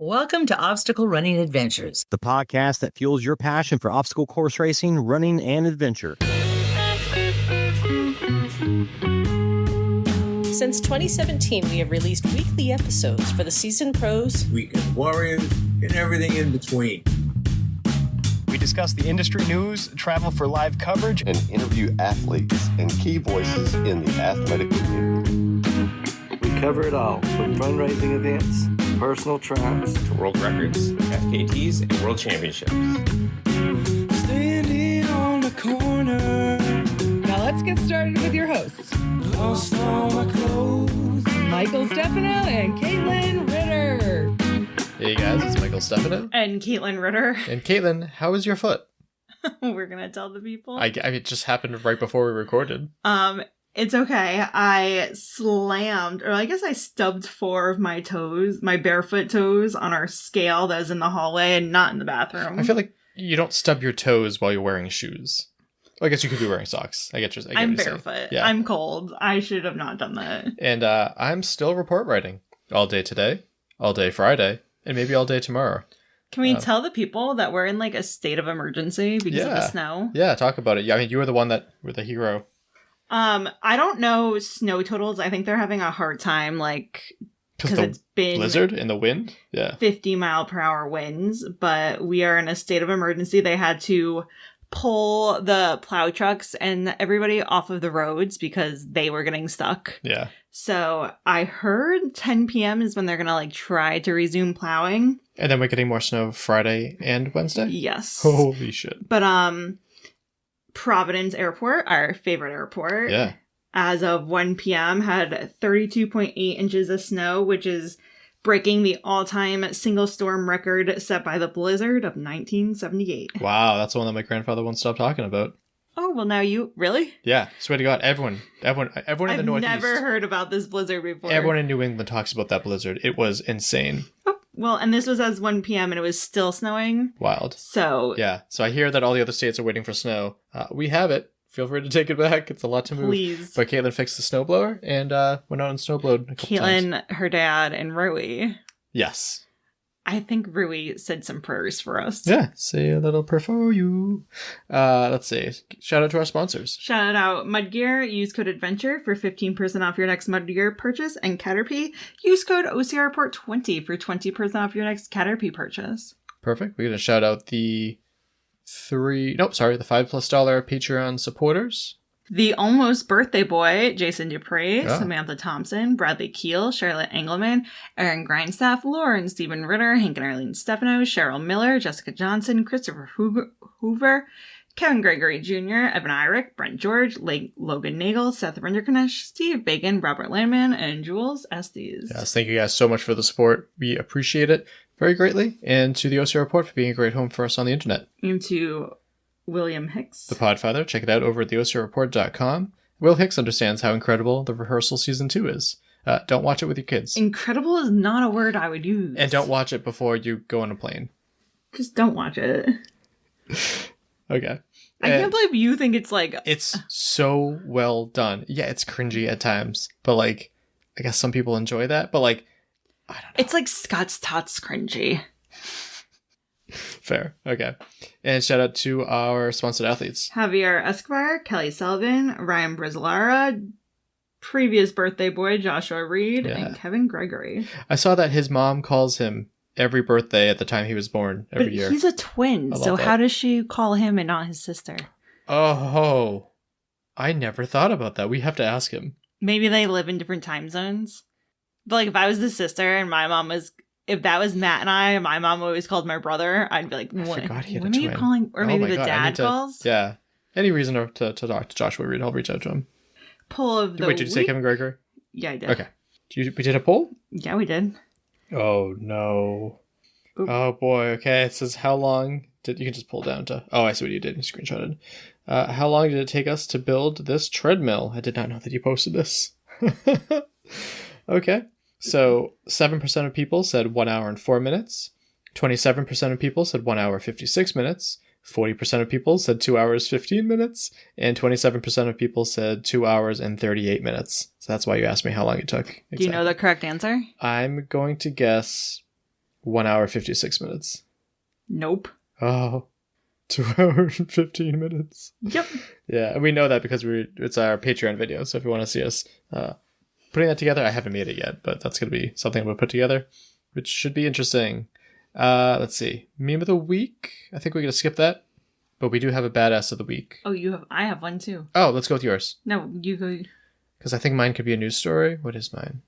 Welcome to Obstacle Running Adventures, the podcast that fuels your passion for obstacle course racing, running, and adventure. Since 2017, we have released weekly episodes for the seasoned pros, weekend warriors, and everything in between. We discuss the industry news, travel for live coverage, and interview athletes and key voices in the athletic community. We cover it all, from fundraising events, personal trials, to world records, FKTs, and world championships. Standing on the corner. Now let's get started with your hosts. Lost all my clothes. Michael Stefano and Caitlin Ritter. Hey guys, it's Michael Stefano. And Caitlin Ritter. And Caitlin, how is your foot? We're gonna tell the people. It just happened right before we recorded. It's okay. I stubbed 4 of my toes, my barefoot toes, on our scale that was in the hallway and not in the bathroom. I feel like you don't stub your toes while you're wearing shoes. Well, I guess you could be wearing socks. I'm barefoot. Yeah. I'm cold. I should have not done that. And I'm still report writing all day today, all day Friday, and maybe all day tomorrow. Can we tell the people that we're in like a state of emergency because of the snow? Yeah, talk about it. Yeah, I mean, you were the one that were the hero. I don't know snow totals. I think they're having a hard time, because it's been blizzard and the wind. Yeah, 50-mile-per-hour winds. But we are in a state of emergency. They had to pull the plow trucks and everybody off of the roads because they were getting stuck. Yeah. So I heard 10 p.m. is when they're gonna try to resume plowing. And then we're getting more snow Friday and Wednesday. Yes. Holy shit. But Providence Airport, our favorite airport, as of 1 p.m. had 32.8 inches of snow, which is breaking the all-time single storm record set by the blizzard of 1978. Wow, that's the one that my grandfather won't stop talking about. Oh, well now you... Really? Yeah, swear to God, everyone in the Northeast. I've never heard about this blizzard before. Everyone in New England talks about that blizzard. It was insane. Oh, well, and this was as 1 p.m. and it was still snowing. Wild. So... Yeah, so I hear that all the other states are waiting for snow. We have it. Feel free to take it back. It's a lot to move. Please. But Caitlin fixed the snowblower and went out and snowblowed a couple times. Caitlin, her dad, and Rui. Yes. I think Rui said some prayers for us. Yeah, say a little prayer for you. Let's see. Shout out to our sponsors. Shout out Mudgear. Use code ADVENTURE for 15% off your next Mudgear purchase. And Caterpie. Use code OCRPort20 for 20% off your next Caterpie purchase. Perfect. We're going to shout out the $5+ Patreon supporters. The Almost Birthday Boy, Jason Dupree, Samantha Thompson, Bradley Keel, Charlotte Engelman, Aaron Grindstaff, Lauren Stephen Ritter, Hank and Arlene Stefano, Cheryl Miller, Jessica Johnson, Christopher Hoover, Kevin Gregory Jr., Evan Irick, Brent George, Logan Nagel, Seth Rinderknecht, Steve Bacon, Robert Landman, and Jules Estes. Yes, thank you guys so much for the support. We appreciate it very greatly. And to the OC Report for being a great home for us on the internet. And to William Hicks, the Podfather. Check it out over at theocreport.com. Will Hicks understands how incredible the rehearsal season 2 is. Don't watch it with your kids. Incredible is not a word I would use. And don't watch it before you go on a plane. Just don't watch it. Okay. I can't believe you think it's It's so well done. Yeah, it's cringy at times. But I guess some people enjoy that. But I don't know. It's like Scott's Tots cringy. Fair. Okay. And shout out to our sponsored athletes. Javier Escobar, Kelly Sullivan, Ryan Brizolara, previous birthday boy Joshua Reed, and Kevin Gregory. I saw that his mom calls him every birthday at the time he was born every year. He's a twin, so how does she call him and not his sister? Oh, I never thought about that. We have to ask him. Maybe they live in different time zones. But if I was the sister and my mom was... If that was Matt and I, my mom always called my brother, I'd be like, what? I forgot he had when a are twin. You calling? Or maybe the dad calls? Yeah. Any reason to talk to Joshua Reed, I'll reach out to him. Poll of the Wait, did you say Kevin Gregory? Yeah, I did. Okay. We did a poll? Yeah, we did. Oh, no. Oop. Oh, boy. Okay. It says, how long did... You can just pull down to... Oh, I see what you did. You screenshotted. How long did it take us to build this treadmill? I did not know that you posted this. Okay. So 7% of people said 1 hour and 4 minutes. 27% of people said 1 hour 56 minutes. 40% of people said 2 hours 15 minutes. And 27% of people said 2 hours and 38 minutes. So that's why you asked me how long it took. Exactly. Do you know the correct answer? I'm going to guess 1 hour 56 minutes. Nope. Oh, 2 hours and 15 minutes. Yep. Yeah, and we know that because it's our Patreon video. So if you want to see us putting that together, I haven't made it yet, but that's going to be something I'm going to put together, which should be interesting. Let's see. Meme of the week. I think we're going to skip that, but we do have a badass of the week. Oh, I have one too. Oh, let's go with yours. No, you go. Because I think mine could be a news story. What is mine?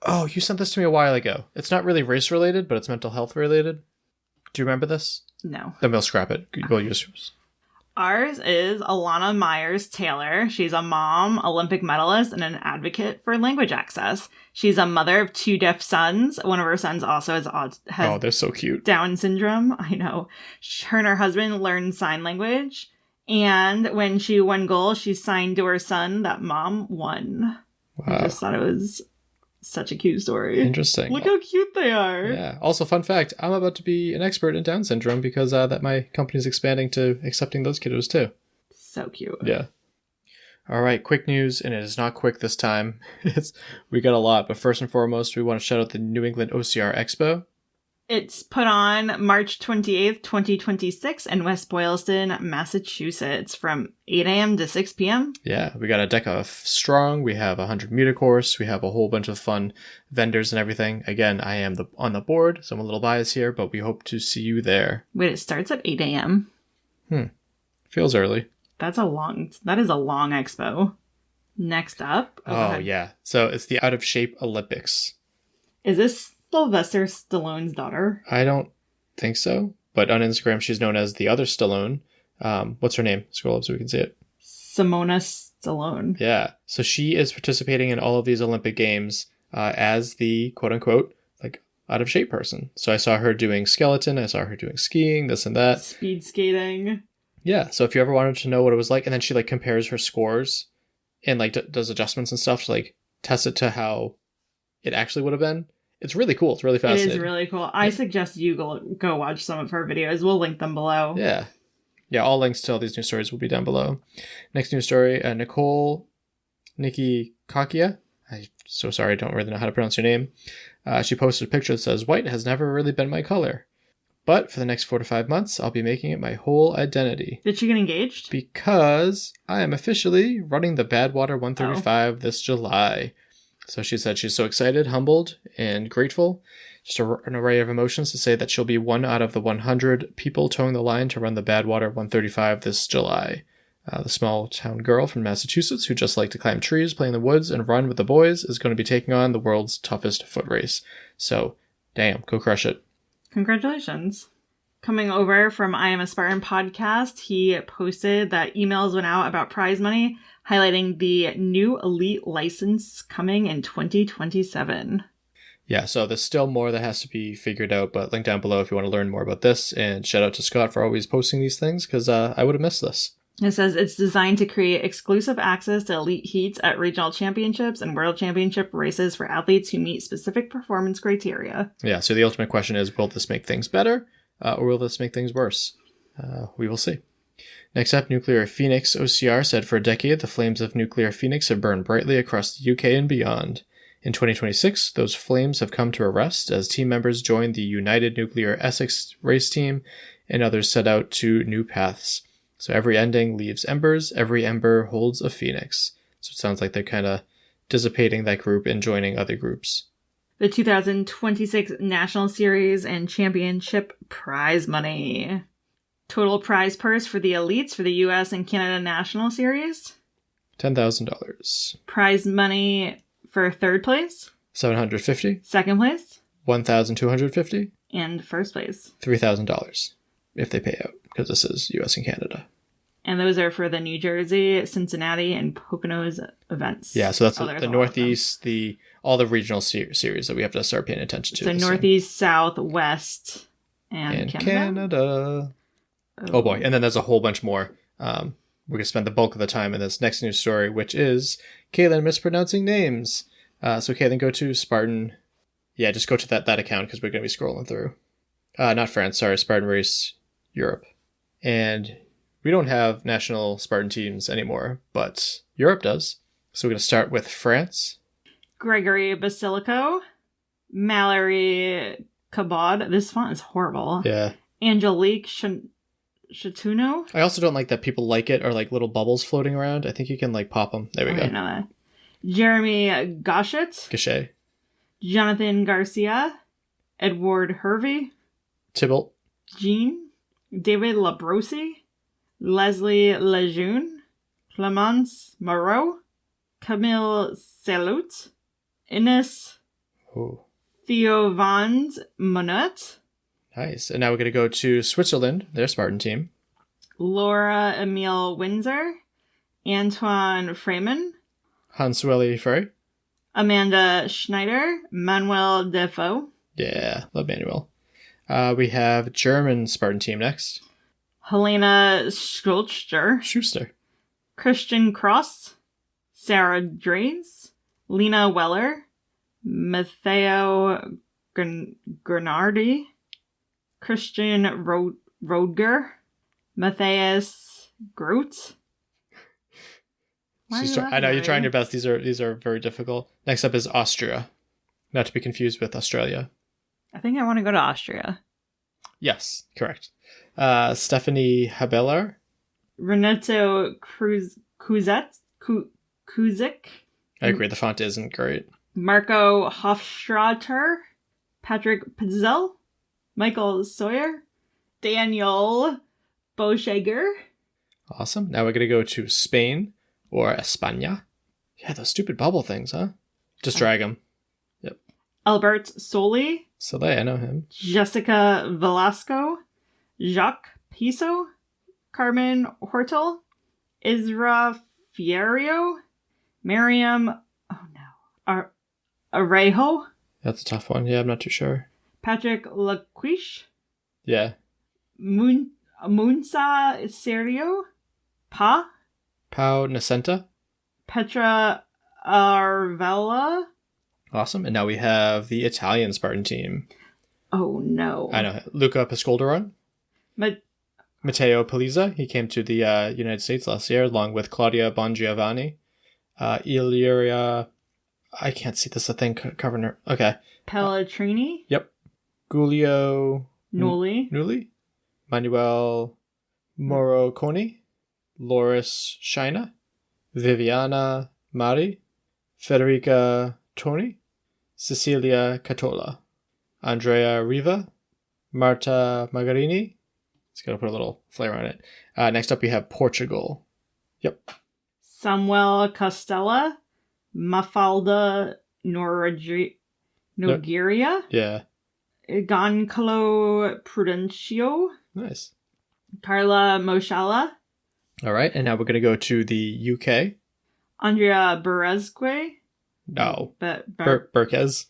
Oh, you sent this to me a while ago. It's not really race related, but it's mental health related. Do you remember this? No. Then we'll scrap it. We'll use yours. Ours is Alana Myers-Taylor. She's a mom, Olympic medalist, and an advocate for language access. She's a mother of 2 deaf sons. One of her sons also has they're so cute. Down syndrome. I know. Her and her husband learned sign language. And when she won gold, she signed to her son that mom won. Wow. I just thought it was such a cute story. Interesting. Look how cute they are. Yeah. Also, fun fact, I'm about to be an expert in Down syndrome because that my company's expanding to accepting those kiddos too. So cute. Yeah. All right, quick news, and it is not quick this time. We got a lot, but first and foremost, we want to shout out the New England OCR Expo. It's put on March 28th, 2026 in West Boylston, Massachusetts from 8 a.m. to 6 p.m. Yeah, we got a deck of strong. We have 100 meter course. We have a whole bunch of fun vendors and everything. Again, I am on the board, so I'm a little biased here, but we hope to see you there. Wait, it starts at 8 a.m.? Feels early. That is a long expo. Next up. Oh yeah. So it's the Out of Shape Olympics. Is this Sylvester Stallone's daughter? I don't think so. But on Instagram, she's known as the other Stallone. What's her name? Scroll up so we can see it. Simona Stallone. Yeah. So she is participating in all of these Olympic Games as the quote-unquote like out of shape person. So I saw her doing skeleton. I saw her doing skiing, this and that. Speed skating. Yeah. So if you ever wanted to know what it was like, and then she like compares her scores and like does adjustments and stuff to like test it to how it actually would have been. It's really cool. It's really fascinating. It is really cool. I suggest you go watch some of her videos. We'll link them below. Yeah. Yeah, all links to all these news stories will be down below. Next news story, Nikki Kakia. I'm so sorry, I don't really know how to pronounce your name. She posted a picture that says, "White has never really been my color. But for the next 4 to 5 months, I'll be making it my whole identity." Did she get engaged? Because I am officially running the Badwater 135 this July. So she said she's so excited, humbled, and grateful. Just an array of emotions to say that she'll be one out of the 100 people towing the line to run the Badwater 135 this July. The small town girl from Massachusetts who just liked to climb trees, play in the woods, and run with the boys is going to be taking on the world's toughest foot race. So, damn, go crush it. Congratulations. Coming over from I Am a Spartan podcast, he posted that emails went out about prize money, highlighting the new elite license coming in 2027. Yeah, so there's still more that has to be figured out, but link down below if you want to learn more about this. And shout out to Scott for always posting these things, because I would have missed this. It says it's designed to create exclusive access to elite heats at regional championships and world championship races for athletes who meet specific performance criteria. Yeah, so the ultimate question is, will this make things better, or will this make things worse? We will see. Next up, Nuclear Phoenix OCR said for a decade, the flames of Nuclear Phoenix have burned brightly across the UK and beyond. In 2026, those flames have come to a rest as team members joined the United Nuclear Essex race team and others set out to new paths. So every ending leaves embers, every ember holds a phoenix. So it sounds like they're kind of dissipating that group and joining other groups. The 2026 National Series and Championship prize money. Total prize purse for the elites for the US and Canada National Series? $10,000. Prize money for third place? $750. Second place? $1,250. And first place? $3,000 if they pay out, because this is US and Canada. And those are for the New Jersey, Cincinnati, and Poconos events. Yeah, so that's the Northeast, all the regional series that we have to start paying attention to. So Northeast, South, West, and Canada. Oh boy, and then there's a whole bunch more. We're going to spend the bulk of the time in this next news story, which is Caitlin mispronouncing names. So Caitlin, go to Spartan. Yeah, just go to that account because we're going to be scrolling through. Not France, sorry, Spartan Race Europe. And we don't have national Spartan teams anymore, but Europe does. So we're going to start with France. Gregory Basilico, Mallory Cabot. This font is horrible. Yeah. Angelique Chatuno. I also don't like that people like it or like little bubbles floating around. I think you can like pop them. There we go. I know that. Jeremy Gachet. Gachet. Jonathan Garcia. Edward Hervey. Tybalt. Jean. David Labrosi. Leslie Lejeune. Clemence Moreau. Camille Salut. Ines. Ooh. Theo Vans Monette. Nice. And now we're going to go to Switzerland, their Spartan team. Laura Emile Windsor. Antoine Freeman. Hansueli Frey. Amanda Schneider. Manuel Defoe. Yeah, love Manuel. We have German Spartan team next. Helena Schuster. Christian Cross. Sarah Drays. Lena Weller. Matteo Grenardi. Christian Rodger. Matthias Groot. I know you're trying your best. These are very difficult. Next up is Austria, not to be confused with Australia. I think I want to go to Austria. Yes, correct. Stephanie Habeler. Renato Kuzik. I agree. The font isn't great. Marco Hofstrater. Patrick Pizzel. Michael Sawyer. Daniel Boshager. Awesome. Now we're going to go to Spain or España. Yeah, those stupid bubble things, huh? Just drag them. Yep. Albert Soli. Soleil, I know him. Jessica Velasco. Jacques Piso. Carmen Hortel. Isra Fierio. Miriam. Oh no. Arejo. That's a tough one. Yeah, I'm not too sure. Patrick Laquiche. Yeah. Munsa Serio. Pau Nacenta. Petra Arvella. Awesome. And now we have the Italian Spartan team. Oh no. I know. Luca Pascolderon. Matteo Palizza. He came to the United States last year along with Claudia Bongiovanni. Illyria. I can't see this. I think covering her. Okay. Pelletrini. Yep. Giulio Nulli. Manuel Moroconi. Loris Scheiner. Viviana Mari. Federica Toni. Cecilia Catola. Andrea Riva. Marta Magarini. It's got to put a little flair on it. Next up we have Portugal. Yep. Samuel Costella. Mafalda Nogueira. Yeah. Goncalo Prudencio. Nice. Carla Moshala. All right, and now we're going to go to the UK. Andrea Berezque. No. Berquez.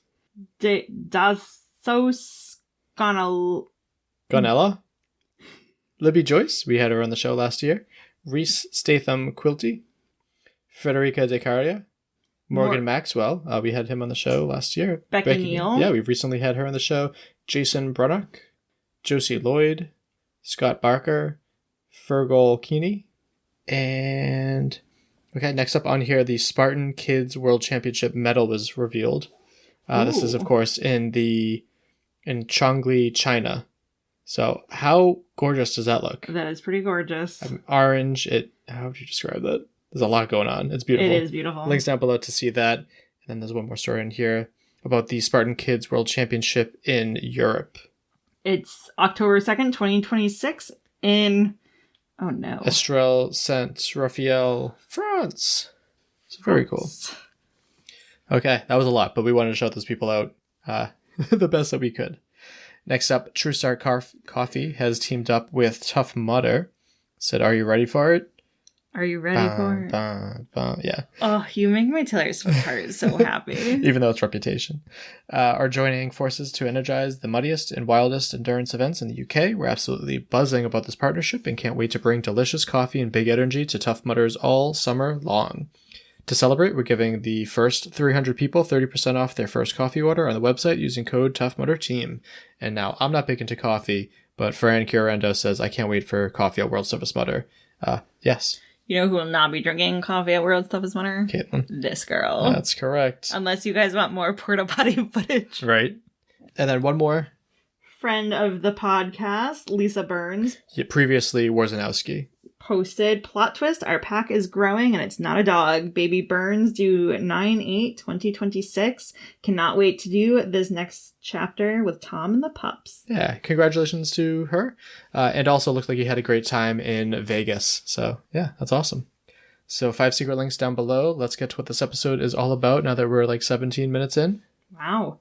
Dassos Gonella. Libby Joyce. We had her on the show last year. Reese Statham Quilty. Federica Decaria. Morgan Maxwell. We had him on the show last year. Becky Neal. Yeah, we've recently had her on the show. Jason Brunnock. Josie Lloyd. Scott Barker. Fergal Keeney. And okay, next up on here, the Spartan Kids World Championship medal was revealed. This is, of course, in Chongli, China. So how gorgeous does that look? That is pretty gorgeous. Orange. How would you describe that? There's a lot going on. It's beautiful. It is beautiful. Links down below to see that. And then there's one more story in here about the Spartan Kids World Championship in Europe. It's October 2nd, 2026 in... Oh no. Estrelle Saint-Raphael, France. It's very cool. Okay, that was a lot, but we wanted to shout those people out the best that we could. Next up, True Start Coffee has teamed up with Tough Mudder. Said, are you ready for it? Are you ready for it? Yeah. Oh, you make my Taylor Swift heart so happy. Even though it's Reputation. Are joining forces to energize the muddiest and wildest endurance events in the UK. We're absolutely buzzing about this partnership and can't wait to bring delicious coffee and big energy to Tough Mudders all summer long. To celebrate, we're giving the first 300 people 30% off their first coffee order on the website using code ToughMudderTeam. And now, I'm not big into coffee, but Fran Curando says, I can't wait for coffee at World's Toughest Mudder. Yes. You know who will not be drinking coffee at World's Toughest Mudder? Caitlin. This girl. That's correct. Unless you guys want more porta potty footage. Right. And then one more friend of the podcast, Lisa Burns, Previously Warzanowski, posted, plot twist, our pack is growing and it's not a dog. Baby Burns due 9/8/2026. Cannot wait to do this next chapter with Tom and the pups. Yeah, congratulations to her. And also looked like he had a great time in Vegas. So yeah, that's awesome. So 5 secret links down below. Let's get to what this episode is all about now that we're like 17 minutes in. Wow.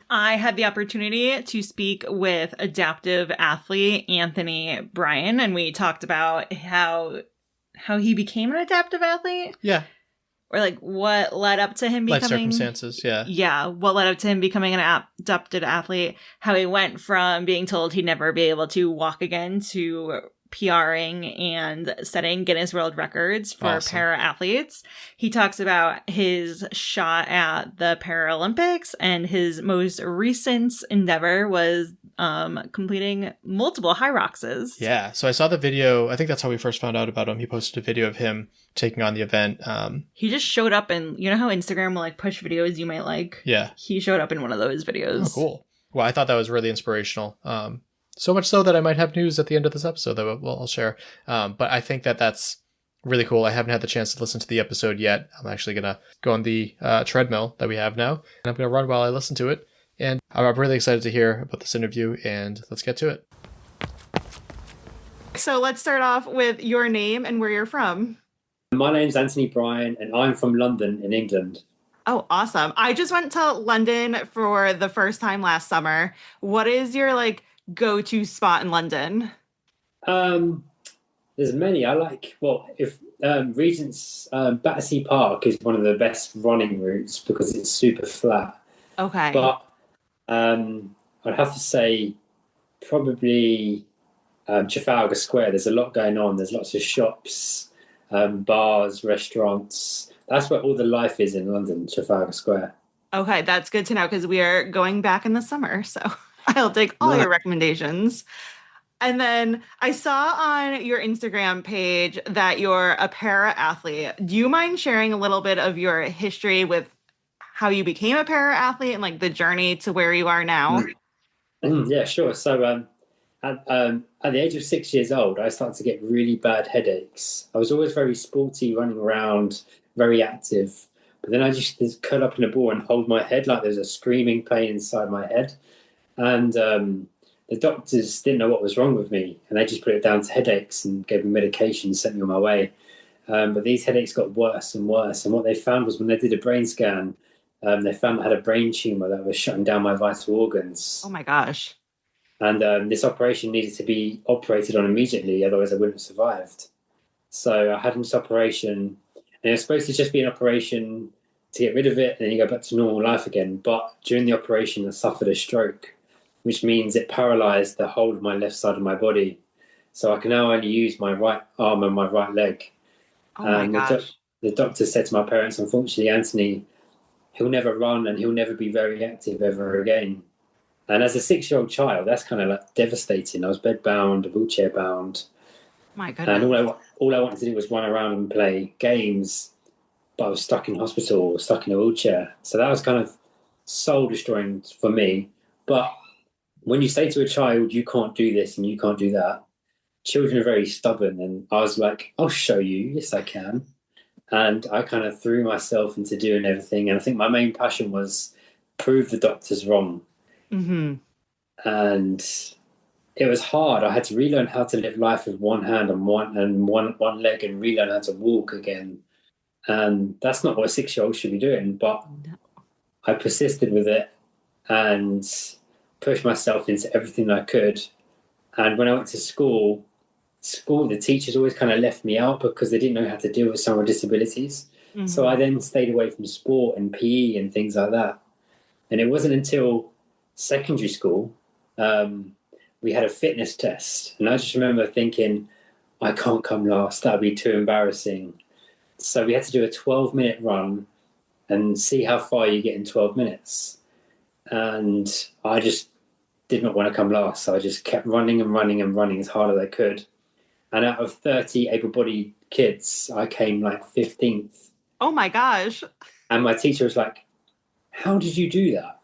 I had the opportunity to speak with adaptive athlete Anthony Bryan, and we talked about how he became an adaptive athlete. Yeah. Or like what led up to him becoming... Life circumstances, yeah. Yeah, what led up to him becoming an adaptive athlete, how he went from being told he'd never be able to walk again to PRing and setting Guinness World Records for para-athletes. He talks about his shot at the Paralympics, and his most recent endeavor was completing multiple Hyroxes. Yeah, so I saw the video. I think that's how we first found out about him. He posted a video of him taking on the event. He just showed up, and you know how Instagram will like push videos you might like? Yeah. He showed up in one of those videos. Oh, cool. Well, I thought that was really inspirational. So much so that I might have news at the end of this episode that I'll share. But I think that that's really cool. I haven't had the chance to listen to the episode yet. I'm actually going to go on the treadmill that we have now, and I'm going to run while I listen to it. And I'm really excited to hear about this interview, and let's get to it. So let's start off with your name and where you're from. My name's Anthony Bryan, and I'm from London in England. Oh, awesome. I just went to London for the first time last summer. What is your go-to spot in London? There's many. I like, if Regent's Battersea Park is one of the best running routes because it's super flat. Okay. But I'd have to say probably Trafalgar Square. There's a lot going on. There's lots of shops, bars, restaurants. That's where all the life is in London, Trafalgar Square. Okay, that's good to know because we are going back in the summer, so I'll take all your recommendations. And then I saw on your Instagram page that you're a para-athlete. Do you mind sharing a little bit of your history with how you became a para-athlete and the journey to where you are now? Yeah, sure. So at the age of 6 years old, I started to get really bad headaches. I was always very sporty, running around, very active. But then I just curl up in a ball and hold my head like there's a screaming pain inside my head. And the doctors didn't know what was wrong with me, and they just put it down to headaches and gave me medication and sent me on my way. But these headaches got worse and worse. And what they found was when they did a brain scan, they found I had a brain tumor that was shutting down my vital organs. Oh, my gosh. And this operation needed to be operated on immediately, otherwise I wouldn't have survived. So I had this operation, and it was supposed to just be an operation to get rid of it, and then you go back to normal life again. But during the operation, I suffered a stroke, which means it paralyzed the whole of my left side of my body. So I can now only use my right arm and my right leg. Oh my gosh. The doctor said to my parents, unfortunately, Anthony, he'll never run and he'll never be very active ever again. And as a 6-year-old child, that's kind of devastating. I was bedbound, wheelchair bound. My goodness. And all I wanted to do was run around and play games, but I was stuck in hospital, stuck in a wheelchair. So that was kind of soul destroying for me. But when you say to a child, you can't do this and you can't do that, children are very stubborn. And I was like, I'll show you. Yes, I can. And I kind of threw myself into doing everything. And I think my main passion was prove the doctors wrong. Mm-hmm. And it was hard. I had to relearn how to live life with one hand and one leg, and relearn how to walk again. And that's not what a 6-year-old should be doing. But I persisted with it and pushed myself into everything I could. And when I went to school, the teachers always kind of left me out because they didn't know how to deal with someone with disabilities. Mm-hmm. So I then stayed away from sport and PE and things like that. And it wasn't until secondary school, we had a fitness test. And I just remember thinking, I can't come last. That'd be too embarrassing. So we had to do a 12-minute run and see how far you get in 12 minutes. And I just did not want to come last. So I just kept running and running and running as hard as I could. And out of 30 able-bodied kids, I came 15th. Oh my gosh. And my teacher was like, how did you do that?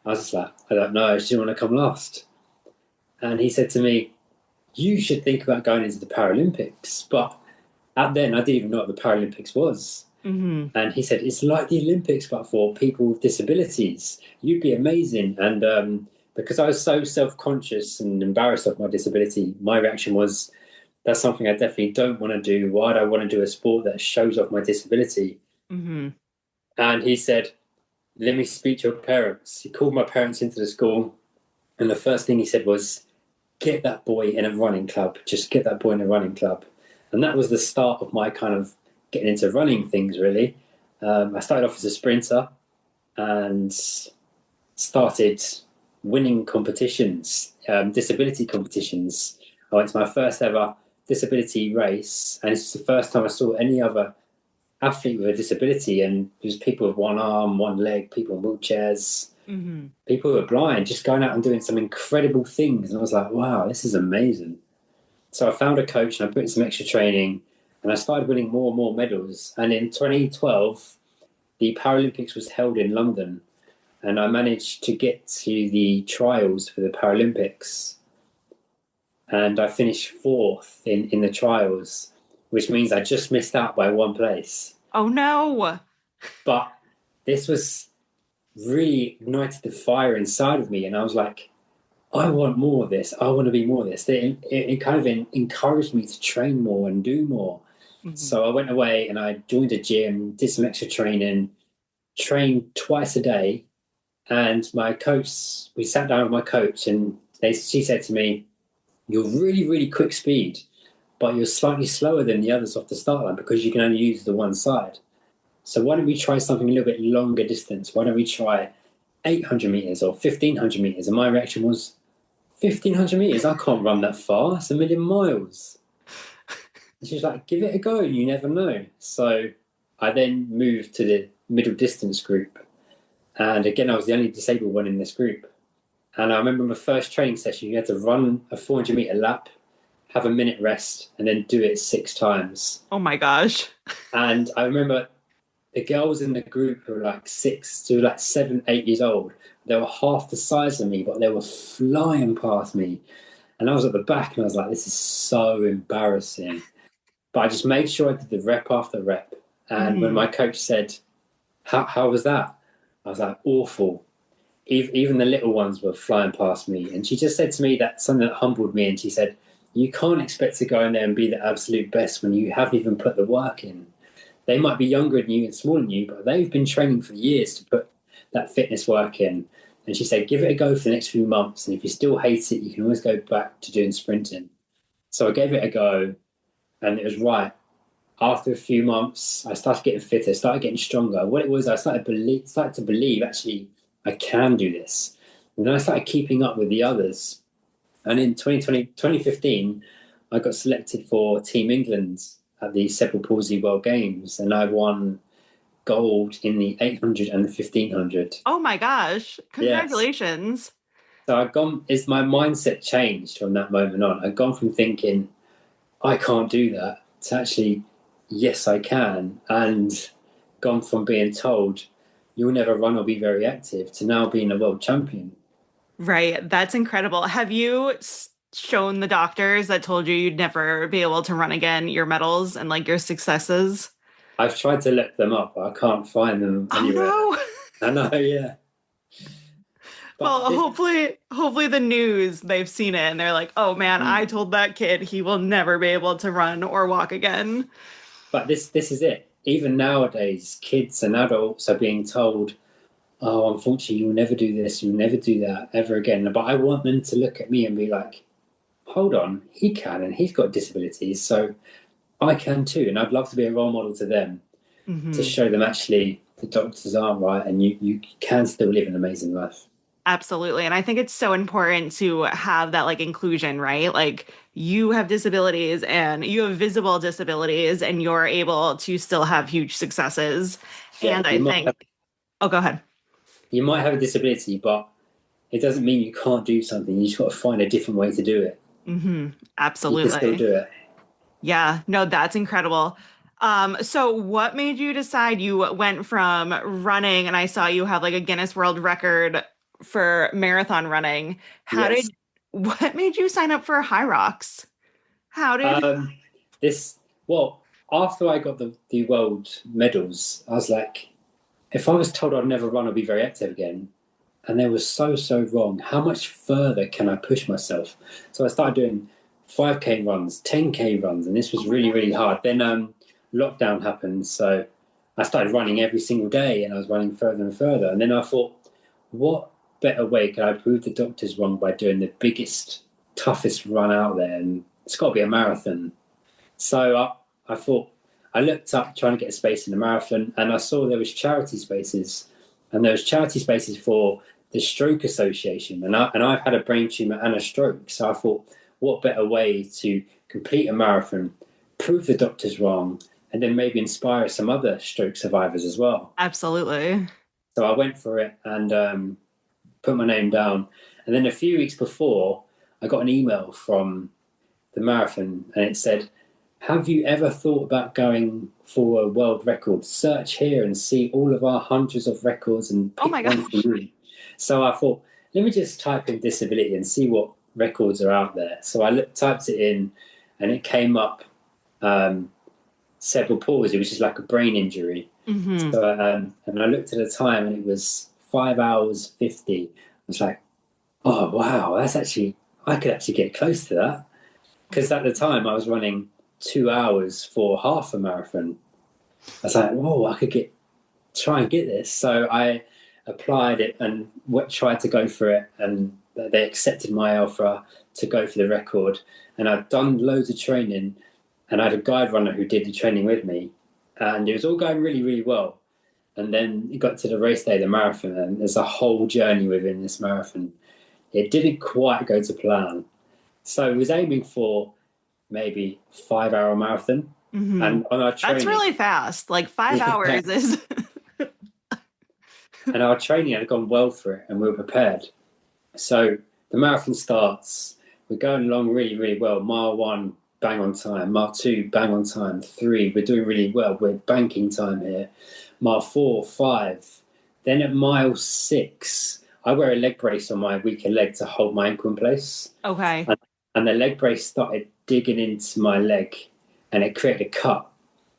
I was just like, I don't know. I just didn't want to come last. And he said to me, you should think about going into the Paralympics. But at then, I didn't even know what the Paralympics was. Mm-hmm. And he said, it's like the Olympics, but for people with disabilities. You'd be amazing. And because I was so self-conscious and embarrassed of my disability, my reaction was, that's something I definitely don't want to do. Why do I want to do a sport that shows off my disability? Mm-hmm. And he said, let me speak to your parents. He called my parents into the school. And the first thing he said was, get that boy in a running club. Just get that boy in a running club. And that was the start of my kind of getting into running things, really. I started off as a sprinter and started winning competitions, disability competitions. I went to my first ever disability race, and it's the first time I saw any other athlete with a disability, and there's people with one arm, one leg, people in wheelchairs, people who are blind, just going out and doing some incredible things. And I was like, wow, this is amazing. So I found a coach and I put in some extra training, and I started winning more and more medals. And in 2012, the Paralympics was held in London, and I managed to get to the trials for the Paralympics. And I finished fourth in the trials, which means I just missed out by one place. Oh, no. But this was really ignited the fire inside of me. And I was like, I want more of this. I want to be more of this. It kind of encouraged me to train more and do more. Mm-hmm. So I went away and I joined a gym, did some extra training, trained twice a day. And my coach, we sat down with my coach, and she said to me, you're really, really quick speed, but you're slightly slower than the others off the start line because you can only use the one side. So why don't we try something a little bit longer distance? Why don't we try 800 meters or 1500 meters? And my reaction was, 1500 meters? I can't run that far. It's 1,000,000 miles. And she was like, give it a go. You never know. So I then moved to the middle distance group. And again, I was the only disabled one in this group. And I remember my first training session, you had to run a 400-meter lap, have a minute rest, and then do it 6 times. Oh, my gosh. And I remember the girls in the group who were like 6 to like 7, 8 years old. They were half the size of me, but they were flying past me. And I was at the back, and I was like, this is so embarrassing. But I just made sure I did the rep after rep. And when my coach said, how was that? I was like, awful. Even the little ones were flying past me. And she just said to me that something that humbled me. And she said, you can't expect to go in there and be the absolute best when you haven't even put the work in. They might be younger than you and smaller than you, but they've been training for years to put that fitness work in. And she said, give it a go for the next few months. And if you still hate it, you can always go back to doing sprinting. So I gave it a go, and it was right. After a few months, I started getting fitter, started getting stronger. What it was, I started to believe, actually, I can do this. And then I started keeping up with the others. And in 2015, I got selected for Team England at the Cerebral Palsy World Games, and I won gold in the 800 and the 1500. Oh my gosh. Congratulations. Yes. So my mindset changed from that moment on. I'd gone from thinking, I can't do that, to actually, yes, I can. And gone from being told, you'll never run or be very active, to now being a world champion. Right. That's incredible. Have you shown the doctors that told you you'd never be able to run again your medals and like your successes? I've tried to look them up, but I can't find them anywhere. Oh, no. I know, yeah. But hopefully the news, they've seen it and they're like, oh man, I told that kid he will never be able to run or walk again. But this is it. Even nowadays, kids and adults are being told, oh, unfortunately, you'll never do this, you'll never do that ever again. But I want them to look at me and be like, hold on, he can, and he's got disabilities, so I can too. And I'd love to be a role model to them, to show them actually the doctors aren't right and you can still live an amazing life. Absolutely. And I think it's so important to have that like inclusion, right? Like you have disabilities and you have visible disabilities and you're able to still have huge successes. Yeah, and I think, go ahead. You might have a disability, but it doesn't mean you can't do something. You just got to find a different way to do it. Absolutely. You can still do it. Yeah, no, that's incredible. So what made you decide you went from running, and I saw you have like a Guinness World Record for marathon running. How What made you sign up for Hyrox? How did after I got the world medals, I was like, if I was told I'd never run or be very active again, and they were so wrong, how much further can I push myself? So I started doing 5K runs, 10K runs, and this was really hard. Then lockdown happened, so I started running every single day, and I was running further and further. And then I thought, what better way could I prove the doctors wrong by doing the biggest, toughest run out there? And it's got to be a marathon. So I thought, I looked up trying to get a space in the marathon, and I saw there was charity spaces, and there was charity spaces for the Stroke Association. And I've had a brain tumor and a stroke. So I thought, what better way to complete a marathon, prove the doctors wrong, and then maybe inspire some other stroke survivors as well. Absolutely. So I went for it and put my name down. And then a few weeks before, I got an email from the marathon, and it said, have you ever thought about going for a world record? Search here and see all of our hundreds of records and pick one for you. So I thought, let me just type in disability and see what records are out there. So I typed it in, and it came up cerebral palsy, which is like a brain injury. Mm-hmm. So, and I looked at the time, and it was 5 hours 50. I was like, oh, wow, I could actually get close to that. Because at the time I was running 2 hours for half a marathon. I was like, whoa, I could try and get this. So I applied it and tried to go for it, and they accepted my offer to go for the record. And I'd done loads of training, and I had a guide runner who did the training with me, and it was all going really well. And then it got to the race day, the marathon, and there's a whole journey within this marathon. It didn't quite go to plan. So I was aiming for maybe 5 hour marathon. Mm-hmm. And on our training, that's really fast. Like 5 hours is. And our training had gone well for it, and we were prepared. So the marathon starts. We're going along really well. Mile 1, bang on time. Mile 2, bang on time. 3, we're doing really well. We're banking time here. Mile 4, 5. Then at mile 6, I wear a leg brace on my weaker leg to hold my ankle in place. Okay. And the leg brace started digging into my leg, and it created a cut.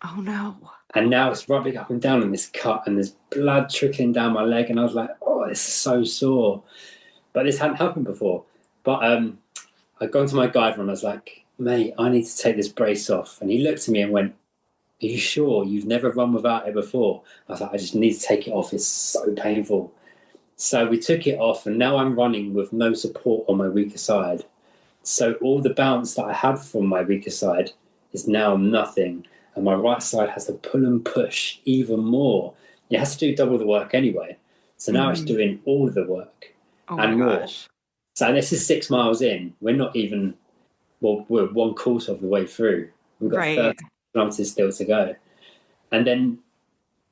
Oh, no. And now it's rubbing up and down on this cut, and there's blood trickling down my leg. And I was like, oh, this is so sore. But this hadn't happened before. But I'd gone to my guide and I was like, mate, I need to take this brace off. And he looked at me and went, are you sure? You've never run without it before? I was like, I just need to take it off. It's so painful. So we took it off, and now I'm running with no support on my weaker side. So all the bounce that I had from my weaker side is now nothing. And my right side has to pull and push even more. It has to do double the work anyway. So now it's doing all of the work and more. Gosh. So this is 6 miles in. We're not even, we're 1/4 of the way through. We've got 30 kilometers still to go. And then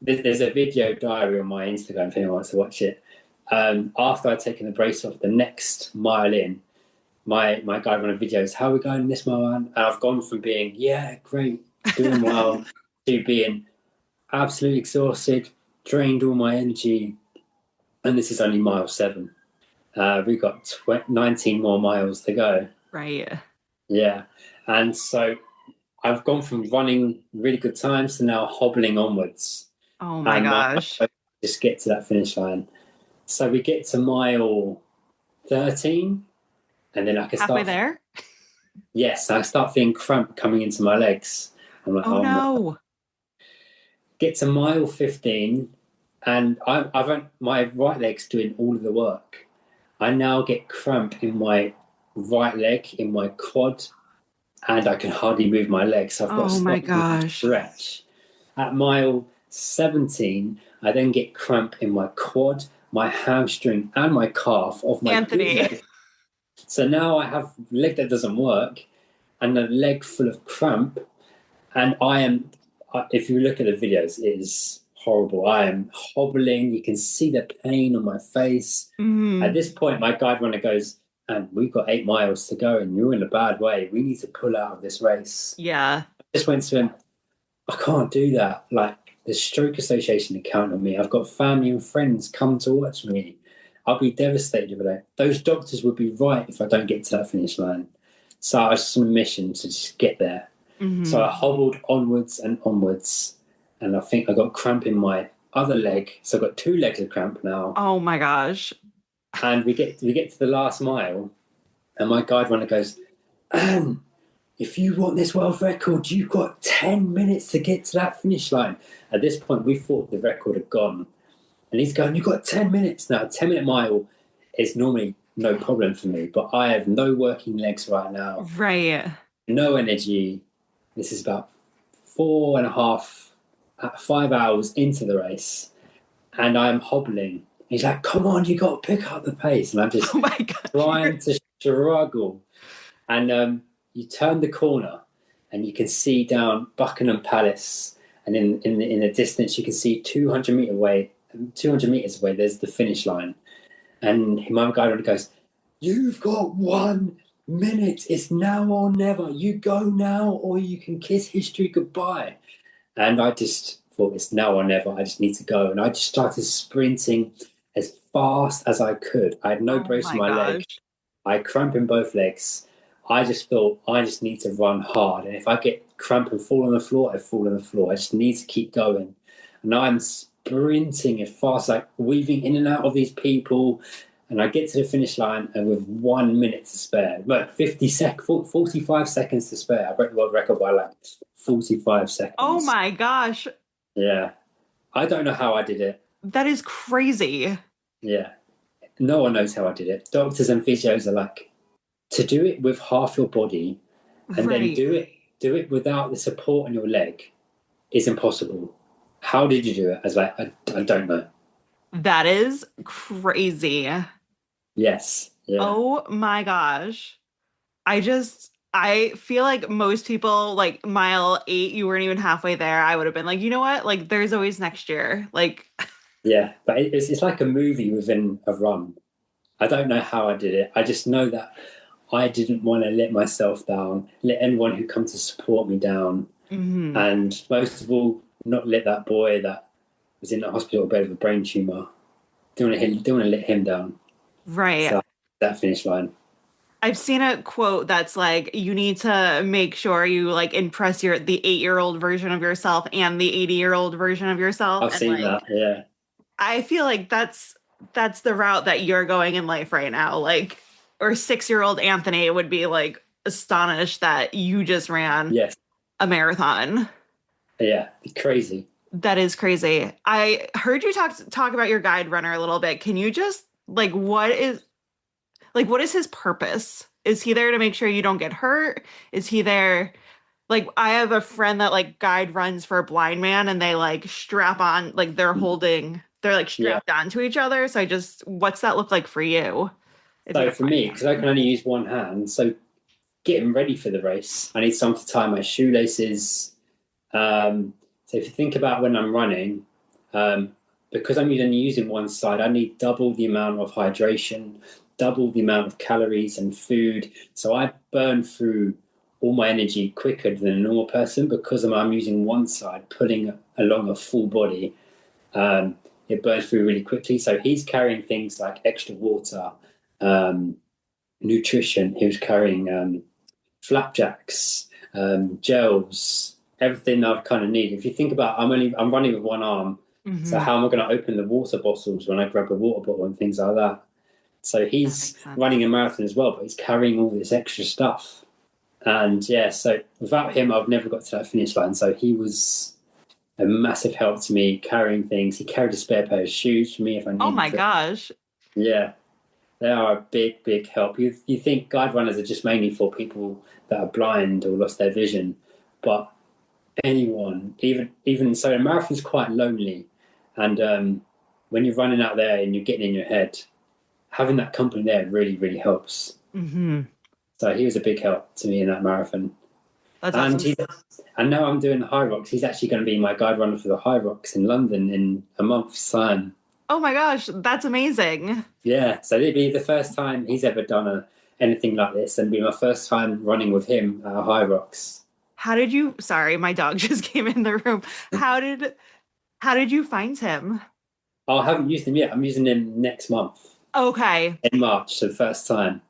there's a video diary on my Instagram if anyone wants to watch it. After I'd taken the brace off, the next mile in, my guide runner videos, how are we going this mile? And I've gone from being, yeah, great, doing well, to being absolutely exhausted, drained all my energy. And this is only mile 7. We've got 19 more miles to go. Right. Yeah. And so I've gone from running really good times to now hobbling onwards. Oh my gosh. Just get to that finish line. So we get to mile 13, and then I can start. Halfway there? Yes, I start feeling cramp coming into my legs. I'm like, oh no. Get to mile 15, and my right leg's doing all of the work. I now get cramp in my right leg, in my quad, and I can hardly move my legs. So I've got to stop and stretch. At mile 17, I then get cramp in my quad, my hamstring, and my calf of my leg. So now I have a leg that doesn't work and a leg full of cramp. And I am, if you look at the videos, it is horrible. I am hobbling. You can see the pain on my face. Mm. At this point, my guide runner goes, and we've got 8 miles to go and you're in a bad way. We need to pull out of this race. Yeah. I just went to him, I can't do that. Like, the Stroke Association to count on me. I've got family and friends come to watch me. I'll be devastated with that. Those doctors would be right if I don't get to that finish line. So I was just on a mission to just get there. Mm-hmm. So I hobbled onwards and onwards, and I think I got cramp in my other leg. So I've got 2 legs of cramp now. Oh my gosh. And we get to the last mile, and my guide runner goes, if you want this world record, you've got 10 minutes to get to that finish line. At this point, we thought the record had gone. And he's going, you've got 10 minutes now. A 10-minute mile is normally no problem for me, but I have no working legs right now. Right. No energy. This is about 5 hours into the race, and I'm hobbling. He's like, come on, you got to pick up the pace. And I'm just trying to struggle. And you turn the corner, and you can see down Buckingham Palace, and in the distance, you can see 200 meters away, there's the finish line. And my guide goes, you've got 1 minute. It's now or never. You go now, or you can kiss history goodbye. And I just thought, it's now or never. I just need to go. And I just started sprinting as fast as I could. I had no brace in my leg. I had cramp in both legs. I just thought, I just need to run hard. And if I get cramp and fall on the floor, I fall on the floor. I just need to keep going. And I'm sprinting as fast, like weaving in and out of these people. And I get to the finish line, and with 1 minute to spare, like 45 seconds to spare. I broke the world record by like 45 seconds. Oh my gosh. Yeah. I don't know how I did it. That is crazy. Yeah. No one knows how I did it. Doctors and physios are like, to do it with half your body and then do it without the support on your leg is impossible. How did you do it? I was like, I don't know. That is crazy. Yes. Yeah. Oh my gosh. I feel like most people, like mile 8, you weren't even halfway there. I would have been like, you know what? Like, there's always next year. Like, yeah, but it's like a movie within a run. I don't know how I did it. I just know that I didn't want to let myself down, let anyone who come to support me down. Mm-hmm. And most of all, not let that boy that was in the hospital bed with a brain tumor. Don't want to let him down. Right. So that finish line. I've seen a quote that's like, you need to make sure you like impress the 8-year-old version of yourself and the 80-year-old version of yourself. I've seen that. Yeah. I feel like that's the route that you're going in life right now. Like, or 6-year-old Anthony would be like astonished that you just ran a marathon. Yeah, crazy. That is crazy. I heard you talk about your guide runner a little bit. Can you just what is his purpose? Is he there to make sure you don't get hurt? Is he there? Like, I have a friend that like guide runs for a blind man, and they like strap on, like they're like strapped onto each other. So what's that look like for you? So for me, because I can only use one hand, so getting ready for the race, I need something to tie my shoelaces. So if you think about when I'm running, because I'm only using one side, I need double the amount of hydration, double the amount of calories and food. So I burn through all my energy quicker than a normal person because I'm using one side, pulling along a full body. It burns through really quickly. So he's carrying things like extra water, nutrition. He was carrying flapjacks, gels, everything I kind of need. If you think about, I'm running with one arm. Mm-hmm. So how am I going to open the water bottles when I grab a water bottle and things like that? So he's running a marathon as well, but he's carrying all this extra stuff. And so without him, I've never got to that finish line. So he was a massive help to me carrying things. He carried a spare pair of shoes for me if I needed. Oh my gosh. Yeah. They are a big, big help. You think guide runners are just mainly for people that are blind or lost their vision, but anyone, even so, a marathon's quite lonely. And when you're running out there and you're getting in your head, having that company there really, really helps. Mm-hmm. So he was a big help to me in that marathon. That's awesome. And now I'm doing the Hyrox. He's actually going to be my guide runner for the Hyrox in London in a month's time. Oh my gosh, that's amazing. Yeah, so it'd be the first time he's ever done anything like this, and be my first time running with him at a Hyrox. How did you, sorry, my dog just came in the room. How did you find him? Oh, I haven't used him yet. I'm using him next month. Okay. in March for the first time.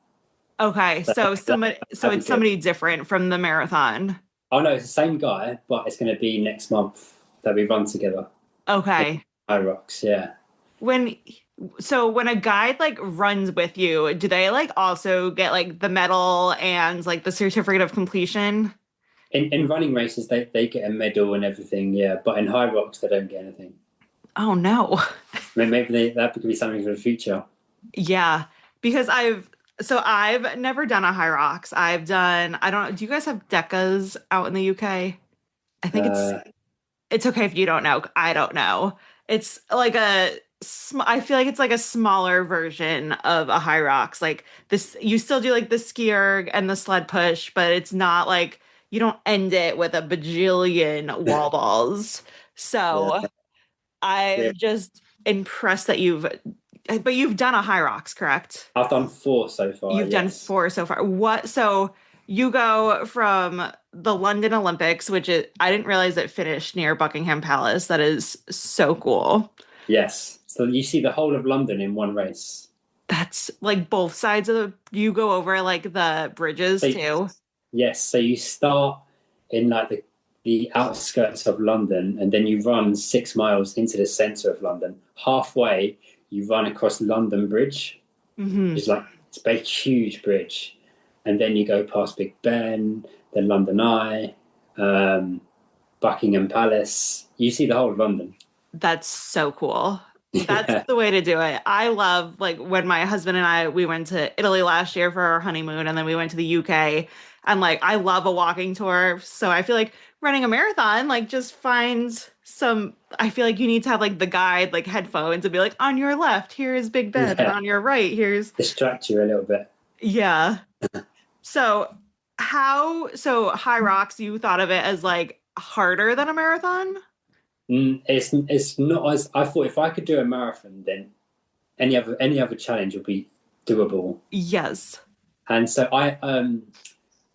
Okay. So it's somebody different from the marathon. Oh no, it's the same guy, but it's going to be next month that we run together. Okay. Hyrox, yeah. When a guide like runs with you, do they like also get like the medal and like the certificate of completion? In running races, they get a medal and everything, yeah. But in Hyrox, they don't get anything. Oh no. Maybe that could be something for the future. Yeah, because I've never done a Hyrox. I don't know. Do you guys have Decas out in the UK? I think it's okay if you don't know. I don't know. It's like I feel like it's like a smaller version of a Hyrox. Like this, you still do like the skier and the sled push, but it's not like you don't end it with a bajillion wall balls. So Yeah. I'm just impressed that you've done a Hyrox, correct? I've done 4 so far. You've done 4 so far. So you go from the London Olympics, which I didn't realize it finished near Buckingham Palace. That is so cool. Yes. So you see the whole of London in one race. That's like both sides of you go over like the bridges too. Yes. So you start in like the outskirts of London, and then you run 6 miles into the centre of London. Halfway, you run across London Bridge. Mm-hmm. It's a big, huge bridge. And then you go past Big Ben, then London Eye, Buckingham Palace. You see the whole of London. That's so cool. That's the way to do it. I love, like, when my husband and we went to Italy last year for our honeymoon, and then we went to the UK, and like, I love a walking tour. So I feel like running a marathon, like, just finds I feel like you need to have like the guide, like headphones, and be like, on your left, here's Big Ben, and on your right, here's distract you a little bit. Yeah. So Hyrox, you thought of it as like harder than a marathon? It's not as I thought. If I could do a marathon, then any other challenge would be doable. Yes. And so I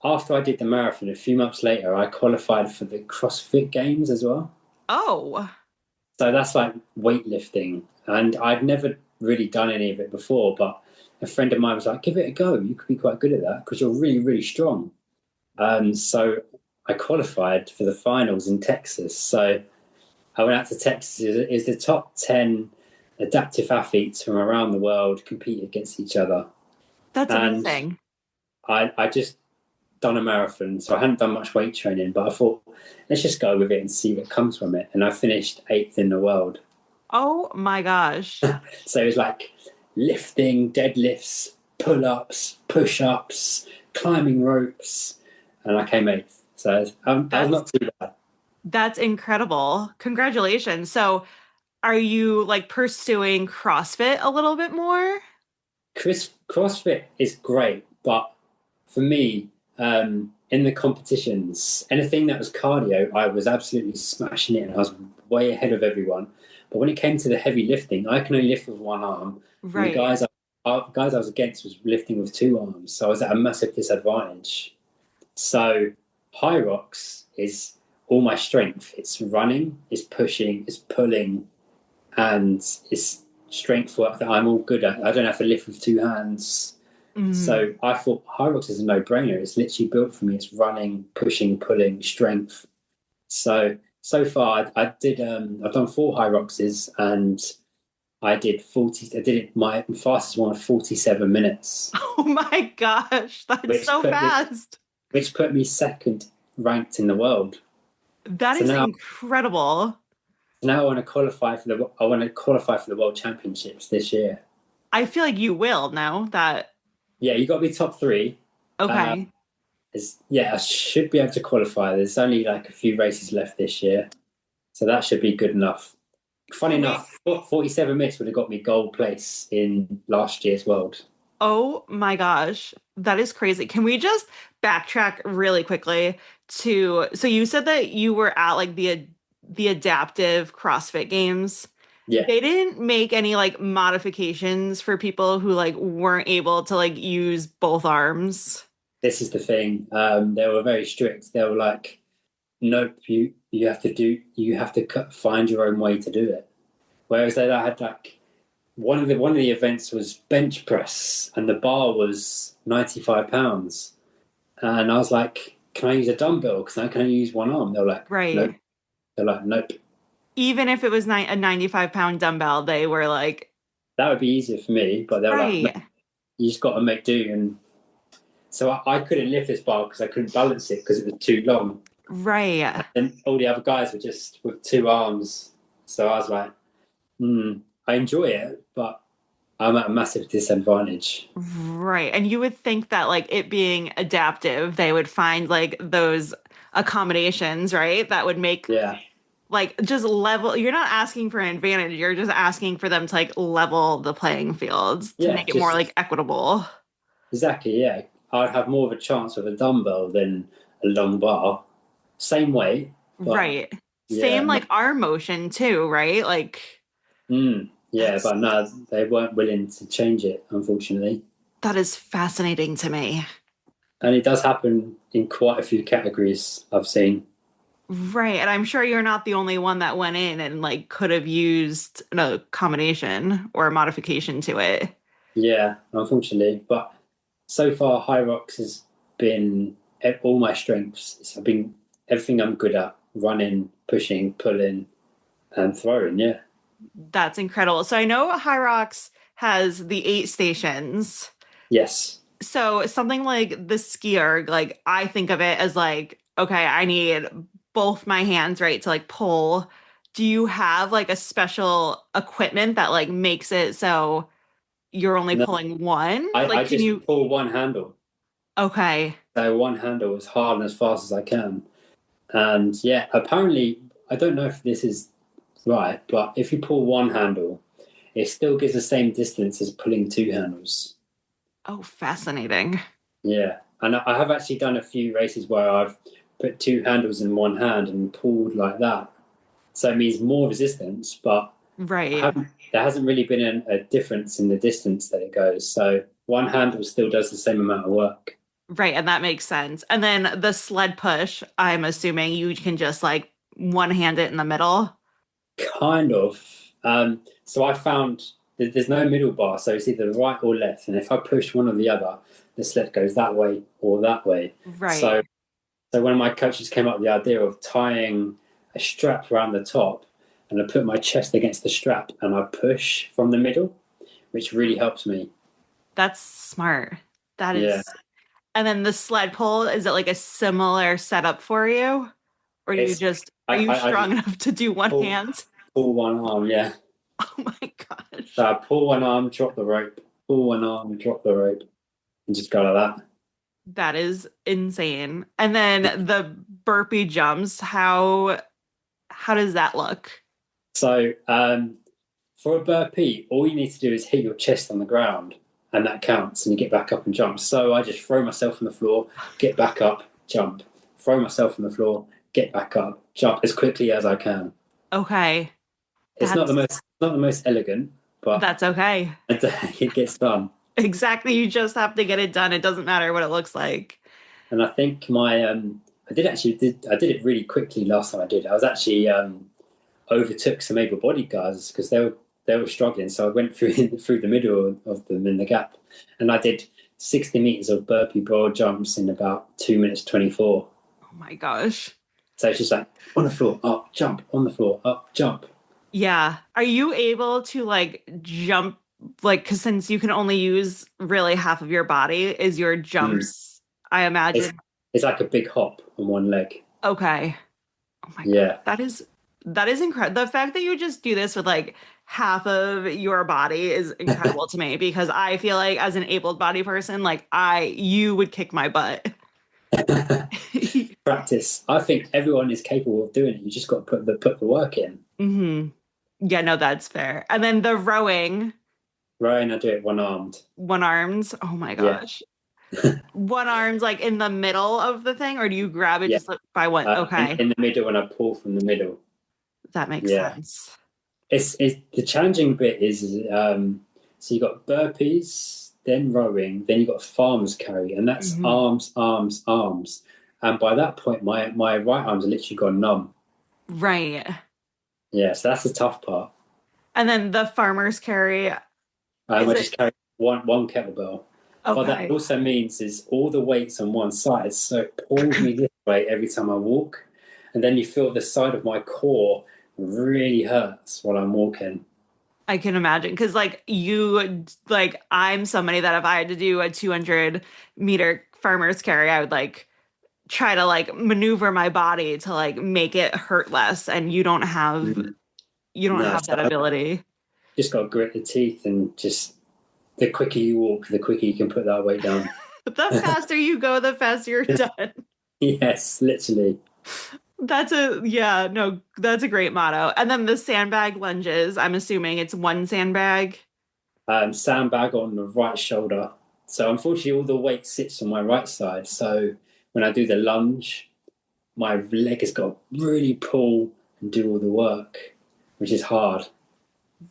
after I did the marathon, a few months later, I qualified for the CrossFit Games as well. Oh. So that's like weightlifting, and I'd never really done any of it before, but a friend of mine was like, give it a go. You could be quite good at that because you're really, really strong. So I qualified for the finals in Texas. So I went out to Texas. Is the top 10 adaptive athletes from around the world compete against each other. That's amazing. I just done a marathon, so I hadn't done much weight training, but I thought, let's just go with it and see what comes from it. And I finished 8th in the world. Oh my gosh. So it was like lifting, deadlifts, pull-ups, push-ups, climbing ropes, and I came 8th. So I was not too bad. That's incredible. Congratulations. So are you like pursuing CrossFit a little bit more? CrossFit is great, but for me, in the competitions, anything that was cardio, I was absolutely smashing it, and I was way ahead of everyone. But when it came to the heavy lifting, I can only lift with one arm. Right. And the guys I was against was lifting with 2 arms, so I was at a massive disadvantage. So Hyrox is all my strength. It's running, it's pushing, it's pulling, and it's strength work that I'm all good at. I don't have to lift with 2 hands. Mm-hmm. So I thought Hyrox is a no-brainer. It's literally built for me. It's running, pushing, pulling, strength. So far I've done 4 Hyroxes, and I did my fastest one was 47 minutes. Oh my gosh, that's so fast. Which put me 2nd ranked in the world. That is incredible. Now I want to qualify for the World Championships this year. I feel like you will now that. Yeah, you got to be top 3. Okay. I should be able to qualify. There's only like a few races left this year, so that should be good enough. Funny enough, 47 minutes would have got me gold place in last year's World. Oh my gosh, that is crazy. Can we just backtrack really quickly so you said that you were at like the adaptive CrossFit Games. Yeah. They didn't make any like modifications for people who like weren't able to like use both arms. This is the thing. They were very strict. They were like, nope, you have to find your own way to do it. Whereas they had like one of the events was bench press, and the bar was £95, and I was like, "Can I use a dumbbell? Because I can only use one arm." They're like, Right. "Nope." They're like, "Nope." Even if it was a 95-pound dumbbell, they were like, "That would be easier for me," but they were right. like, "No, you just got to make do." And so I couldn't lift this bar because I couldn't balance it because it was too long. Right. And all the other guys were just with two arms. So I was like, I enjoy it, but I'm at a massive disadvantage. Right. And you would think that like it being adaptive, they would find like those accommodations, right? That would make like just level. You're not asking for an advantage. You're just asking for them to like level the playing fields to make it more like equitable. Exactly. Yeah. I'd have more of a chance with a dumbbell than a long bar. Same weight. Right. Same like arm motion too, right? Like. Yeah, but no, they weren't willing to change it, unfortunately. That is fascinating to me. And it does happen in quite a few categories I've seen. Right. And I'm sure you're not the only one that went in and like could have used a combination or a modification to it. Yeah, unfortunately. But so far, Hyrox has been all my strengths. It's been everything I'm good at: running, pushing, pulling, and throwing. Yeah. That's incredible. So I know Hyrox has the 8 stations. Yes. So something like the skier, like I think of it as like, okay, I need both my hands, right, to like pull. Do you have like a special equipment that like makes it so you're only pulling one? I just pull one handle. Okay. So one handle as hard and as fast as I can. And yeah, apparently, I don't know if this is right, but if you pull one handle, it still gives the same distance as pulling 2 handles. Oh, fascinating. Yeah. And I have actually done a few races where I've put 2 handles in one hand and pulled like that. So it means more resistance, but right. There hasn't really been a difference in the distance that it goes. So one handle still does the same amount of work. Right. And that makes sense. And then the sled push, I'm assuming you can just like one hand it in the middle. Kind of. So I found that there's no middle bar, so it's either right or left. And if I push one or the other, the sled goes that way or that way. Right. So one of my coaches came up with the idea of tying a strap around the top, and I put my chest against the strap and I push from the middle, which really helps me. That's smart. That is. Yeah. And then the sled pull, is it like a similar setup for you? Or do you just, are you strong enough to do one hand? Pull one arm, yeah. Oh my gosh. So I pull one arm, drop the rope, pull one arm, drop the rope, and just go like that. That is insane. And then the burpee jumps, how does that look? So for a burpee, all you need to do is hit your chest on the ground, and that counts, and you get back up and jump. So I just throw myself on the floor, get back up, jump. Throw myself on the floor, get back up, jump as quickly as I can. Okay. It's not the most elegant, but that's okay. It gets done. Exactly. You just have to get it done. It doesn't matter what it looks like. And I think I did it really quickly last time I did. I was actually overtook some able-bodied guys because they were struggling. So I went through the middle of them in the gap, and I did 60 meters of burpee broad jumps in about 2 minutes 24. Oh my gosh. So it's just like on the floor, up, jump, on the floor, up, jump. Yeah. Are you able to like jump, like, because since you can only use really half of your body, is your jumps, I imagine. It's like a big hop on one leg. Okay. Oh my God. That is incredible. The fact that you just do this with like half of your body is incredible to me, because I feel like as an able-bodied person, like you would kick my butt. Practice. I think everyone is capable of doing it. You just got to put the work in. Mm-hmm. Yeah, no, that's fair. And then the rowing. Rowing, I do it one-armed. One-armed? Oh my gosh. Yeah. One-armed like in the middle of the thing, or do you grab it just by one? Okay. In the middle, when I pull from the middle. That makes sense. It's the challenging bit is so you got burpees, then rowing, then you got farmer's carry, and that's arms, arms, arms. And by that point, my right arm's literally gone numb. Right. Yeah, so that's the tough part. And then the farmer's carry, I just carry one kettlebell. Okay. What that also means is all the weight's on one side, so it pulls me this way every time I walk. And then you feel the side of my core really hurts while I'm walking. I can imagine, because I'm somebody that if I had to do a 200-meter farmer's carry, I would try to maneuver my body to make it hurt less, and you don't have that ability. Just got to grit the teeth, and just the quicker you walk, the quicker you can put that weight down. The faster you go, the faster you're done. Yes, literally. That's a great motto. And then the sandbag lunges, I'm assuming it's one sandbag. Sandbag on the right shoulder. So unfortunately, all the weight sits on my right side. So when I do the lunge, my leg has got to really pull and do all the work, which is hard.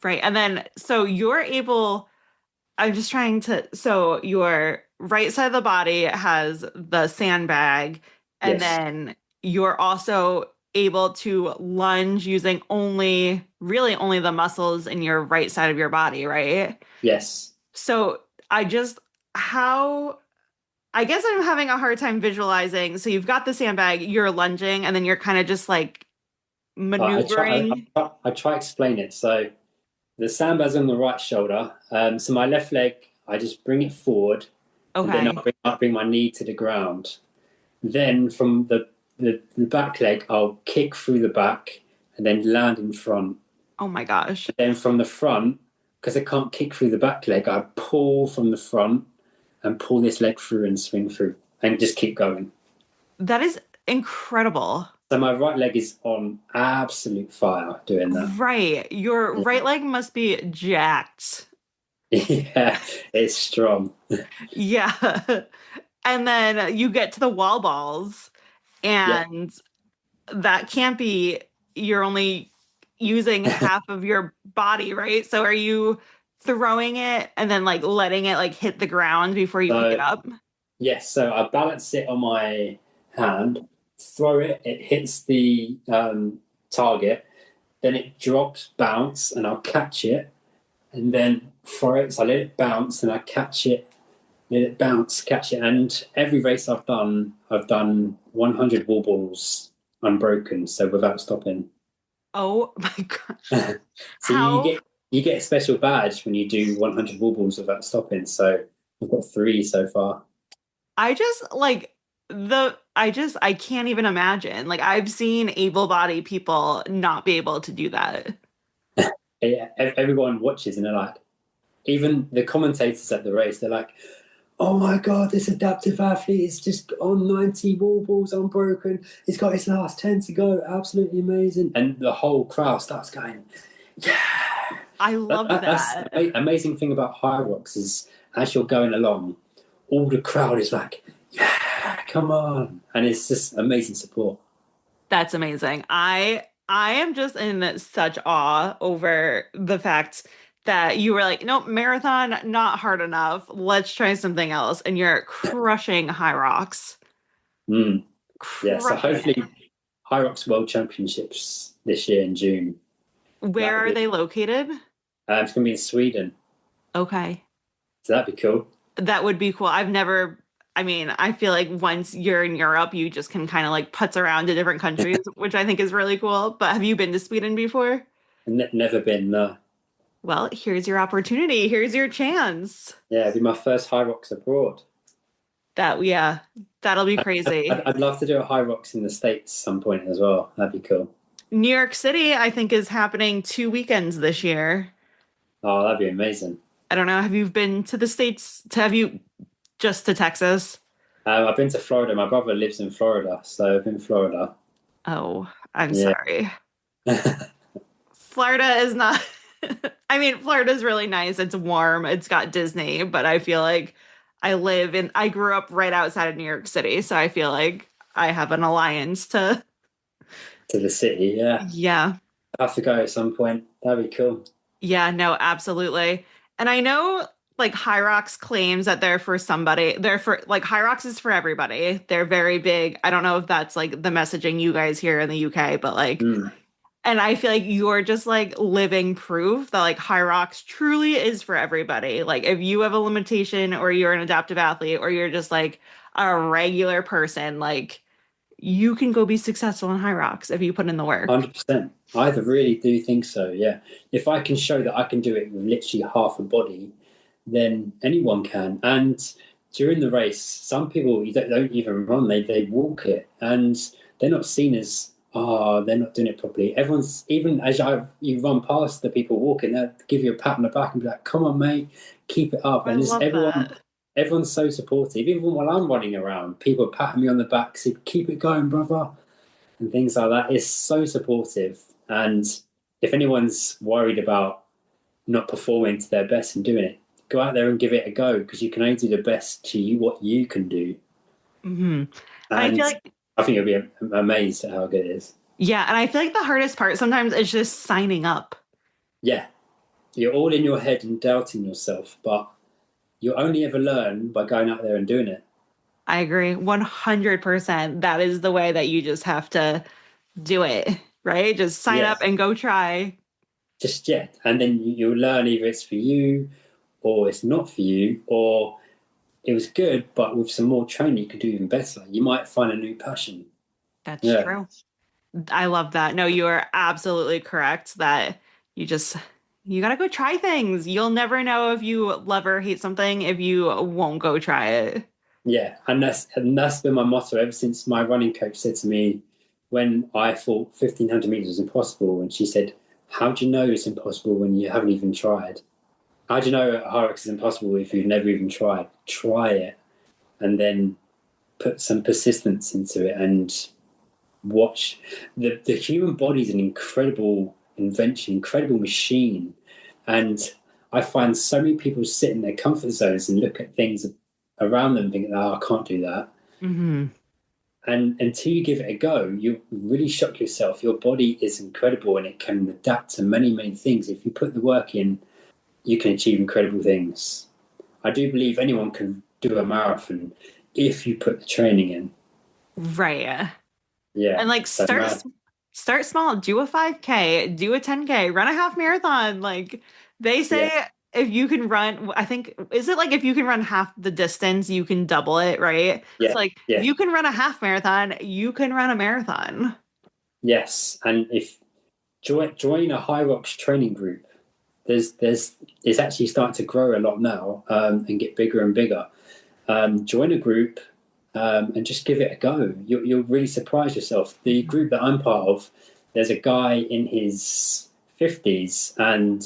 Right. And then, so your right side of the body has the sandbag, and then you're also able to lunge using only the muscles in your right side of your body, right? Yes. So I guess I'm having a hard time visualizing. So you've got the sandbag, you're lunging, and then you're kind of just maneuvering. I try to explain it. So the sandbag's on the right shoulder. So my left leg, I just bring it forward. Okay. And then I'll bring my knee to the ground. Then from the back leg, I'll kick through the back and then land in front. Oh my gosh. And then from the front, because I can't kick through the back leg, I pull from the front and pull this leg through and swing through and just keep going. That is incredible. So my right leg is on absolute fire doing that. Right. Your right leg must be jacked. Yeah, it's strong. Yeah. And then you get to the wall balls, and that can't be, you're only using half of your body, right? So are you throwing it and then letting it hit the ground before you pick it up? Yes. So I balance it on my hand, throw it, it hits the target, then it drops, bounce, and I'll catch it, and then throw it. So I let it bounce and I catch it, let it bounce, catch it. And every race I've done 100 wall balls unbroken, so without stopping. Oh my gosh. So you get a special badge when you do 100 wall balls without stopping. So I've got 3 so far. I can't even imagine. I've seen able-bodied people not be able to do that. Yeah, everyone watches and they're like, even the commentators at the race, they're like, oh my God, this adaptive athlete is just on 90 wall balls unbroken. He's got his last 10 to go. Absolutely amazing. And the whole crowd starts going, yeah. I love that. That's the amazing thing about Hyrox is as you're going along, all the crowd is like, yeah, come on. And it's just amazing support. That's amazing. I am just in such awe over the fact that you were like, nope, marathon, not hard enough. Let's try something else. And you're crushing Hyrox. Yeah, so hopefully Hyrox World Championships this year in June. Where are they located? It's going to be in Sweden. Okay. So that'd be cool. That would be cool. I feel like once you're in Europe, you just can kind of putz around to different countries, which I think is really cool. But have you been to Sweden before? Never been, no. Well, here's your opportunity. Here's your chance. Yeah, it'd be my first Hyrox abroad. That'll be crazy. I'd love to do a Hyrox in the States some point as well. That'd be cool. New York City, I think, is happening 2 weekends this year. Oh, that'd be amazing. I don't know. Have you been to the States? Have you just to Texas? I've been to Florida. My brother lives in Florida, so I've been to Florida. Oh, I'm sorry. Florida is not... Florida's really nice. It's warm. It's got Disney, but I feel like I grew up right outside of New York City, so I feel like I have an alliance to the city. Yeah. Yeah. I have to go at some point. That'd be cool. Yeah, no, absolutely. And I know Hyrox claims that Hyrox is for everybody. They're very big. I don't know if that's the messaging you guys hear in the UK, but And I feel like you're just like living proof that like Hyrox truly is for everybody. Like if you have a limitation or you're an adaptive athlete or you're just like a regular person, like you can go be successful in Hyrox if you put in the work. 100%. I really do think so, yeah. If I can show that I can do it with literally half a body, then anyone can. And during the race, some people don't even run, they walk it. And they're not seen as, they're not doing it properly. Everyone's, even as you run past the people walking, they'll give you a pat on the back and be like, come on, mate, keep it up. And everyone's so supportive. Even while I'm running around, people patting me on the back, say, keep it going, brother, and things like that. It's so supportive. And if anyone's worried about not performing to their best and doing it, go out there and give it a go, because you can only do the best to you what you can do. Mm-hmm. And I think you'll be amazed at how good it is. Yeah, and I feel like the hardest part sometimes is just signing up. Yeah, you're all in your head and doubting yourself, but you only ever learn by going out there and doing it. I agree 100%. That is the way that you just have to do it, right? Just sign up and go try. And then you'll learn either it's for you or it's not for you, or it was good, but with some more training, you could do even better. You might find a new passion. That's true. I love that. No, you are absolutely correct that you got to go try things. You'll never know if you love or hate something if you won't go try it. Yeah, and that's been my motto ever since my running coach said to me when I thought 1,500 meters was impossible, and she said, how do you know it's impossible when you haven't even tried? How do you know Hyrox is impossible if you've never even tried? Try it, and then put some persistence into it and watch. The human body is an incredible invention, incredible machine. And I find so many people sit in their comfort zones and look at things around them thinking, I can't do that. Mm-hmm. And until you give it a go, you really shock yourself. Your body is incredible and it can adapt to many, many things. If you put the work in, you can achieve incredible things. I do believe anyone can do a marathon if you put the training in. Right. Yeah. And like start small, do a 5K, do a 10K, run a half marathon. Like they say, if you can run, I think, is it like if you can run half the distance, you can double it, right? Yeah. It's like if you can run a half marathon, you can run a marathon. Yes. And if join a Hyrox training group, it's actually starting to grow a lot now and get bigger and bigger. Join a group and just give it a go. You'll really surprise yourself. The group that I'm part of, there's a guy in his 50s, and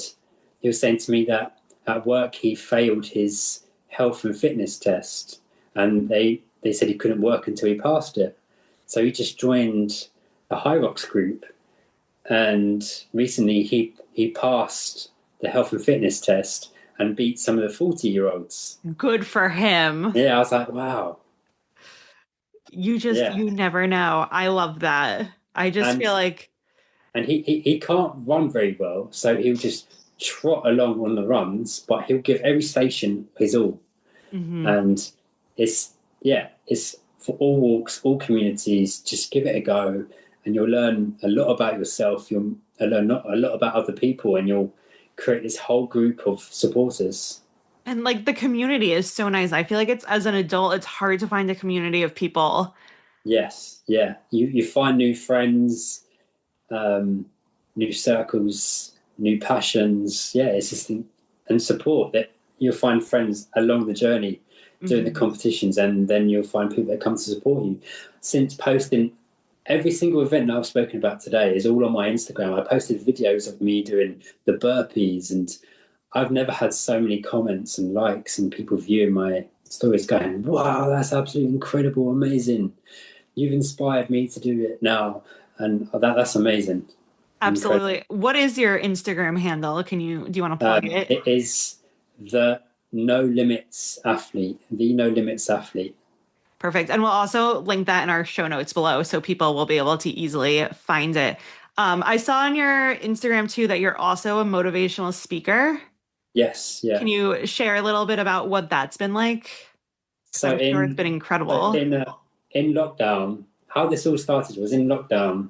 he was saying to me that at work he failed his health and fitness test, and they said he couldn't work until he passed it. So he just joined a Hyrox group, and recently he passed the health and fitness test and beat some of the 40-year-olds. Good for him. Yeah, I was like, wow. You never know. I love that. I just feel like... And he can't run very well, so he'll just trot along on the runs, but he'll give every station his all. Mm-hmm. And it's for all walks, all communities. Just give it a go, and you'll learn a lot about yourself. You'll learn a lot about other people, and you'll create this whole group of supporters. And like the community is so nice. I feel like as an adult, it's hard to find a community of people. Yes. Yeah. You find new friends, new circles, new passions. Yeah. It's just, and support that you'll find friends along the journey doing the competitions, and then you'll find people that come to support you. Since posting every single event that I've spoken about today is all on my Instagram. I posted videos of me doing the burpees, and I've never had so many comments and likes and people viewing my stories going, wow, that's absolutely incredible, amazing. You've inspired me to do it now. And that's amazing. Absolutely. Incredible. What is your Instagram handle? Do you want to plug it? It is the No Limits Athlete. Perfect. And we'll also link that in our show notes below so people will be able to easily find it. I saw on your Instagram too that you're also a motivational speaker. Yes. Yeah. Can you share a little bit about what that's been like? So sure it's been incredible. In lockdown, how this all started was in lockdown.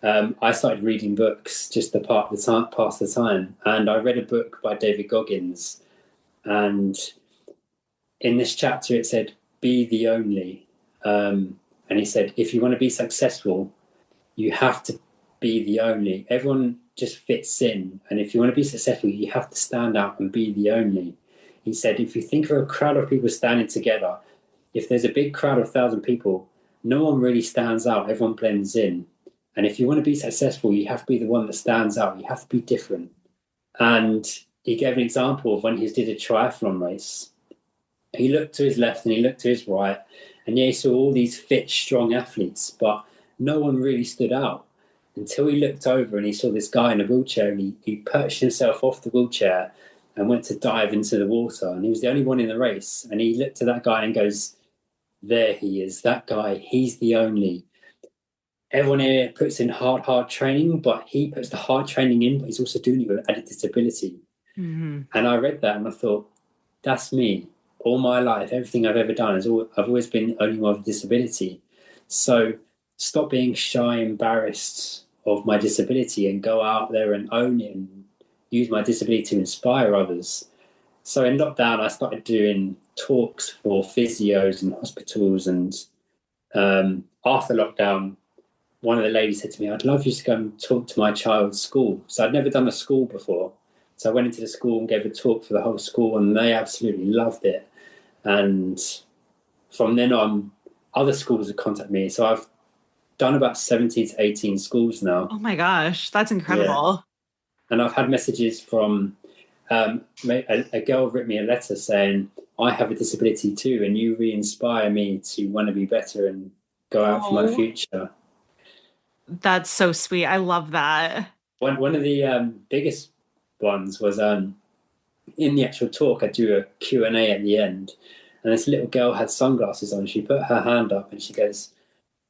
I started reading books just to pass the time. And I read a book by David Goggins. And in this chapter, it said, be the only. And he said, if you want to be successful, you have to be the only. Everyone just fits in. And if you want to be successful, you have to stand out and be the only. He said, if you think of a crowd of people standing together, if there's a big crowd of 1,000 people, no one really stands out. Everyone blends in. And if you want to be successful, you have to be the one that stands out. You have to be different. And he gave an example of when he did a triathlon race. He looked to his left and he looked to his right. And yeah, he saw all these fit, strong athletes, but no one really stood out until he looked over and he saw this guy in a wheelchair, and he perched himself off the wheelchair and went to dive into the water. And he was the only one in the race. And he looked at that guy and goes, there he is, that guy, he's the only. Everyone here puts in hard training, but he puts the hard training in, but he's also doing it with added disability. Mm-hmm. And I read that and I thought, that's me. All my life, everything I've ever done, I've always been the only one with disability. So stop being shy, embarrassed of my disability, and go out there and own it and use my disability to inspire others. So in lockdown, I started doing talks for physios and hospitals. And after lockdown, one of the ladies said to me, I'd love you to go and talk to my child's school. So I'd never done a school before. So I went into the school and gave a talk for the whole school, and they absolutely loved it. And from then on, other schools have contacted me. So I've done about 17 to 18 schools now. Oh my gosh, that's incredible. Yeah. And I've had messages from a girl wrote me a letter saying, I have a disability too, and you re-inspire me to want to be better and go out for my future. That's so sweet. I love that. One of the biggest ones was in the actual talk, I do a Q&A at the end, and this little girl had sunglasses on. She put her hand up and she goes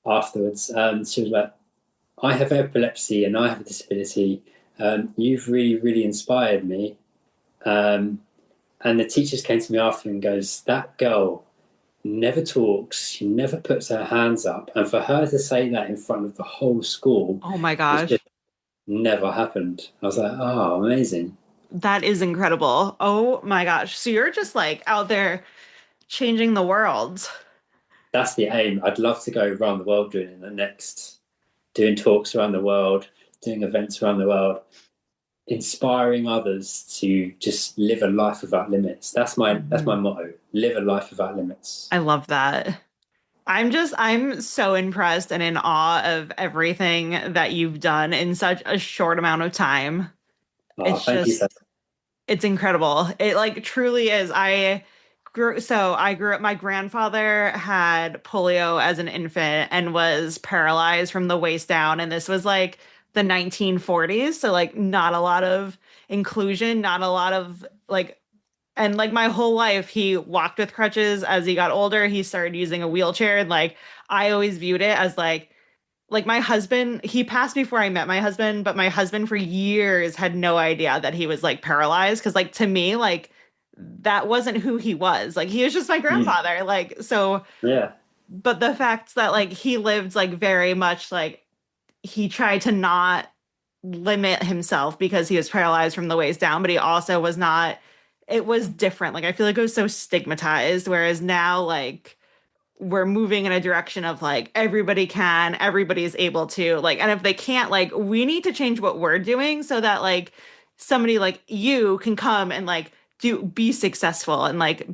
afterwards, she was like, I have epilepsy and I have a disability. You've really, really inspired me. And the teachers came to me after and goes, that girl never talks, she never puts her hands up. And for her to say that in front of the whole school, oh my gosh, just never happened. I was like, oh, amazing. That is incredible. Oh my gosh. So you're just like out there changing the world. That's the aim. I'd love to go around the world doing talks around the world, doing events around the world, inspiring others to just live a life without limits. That's my motto. Live a life without limits. I love that. I'm so impressed and in awe of everything that you've done in such a short amount of time. Oh, thank you, Seth. It's incredible. It like truly is. I grew up, my grandfather had polio as an infant and was paralyzed from the waist down. And this was like the 1940s. So like not a lot of inclusion, not a lot of like, and like my whole life, he walked with crutches. As he got older, he started using a wheelchair. And like, I always viewed it as like my husband, he passed before I met my husband, but my husband for years had no idea that he was like paralyzed. Cause like to me, like that wasn't who he was. Like he was just my grandfather. Like, so, yeah. But the fact that like he lived like very much like he tried to not limit himself because he was paralyzed from the waist down, but he also was not, it was different. Like I feel like it was so stigmatized. Whereas now, like, we're moving in a direction of like everybody's able to like, and if they can't, like, we need to change what we're doing so that like somebody like you can come and like be successful and like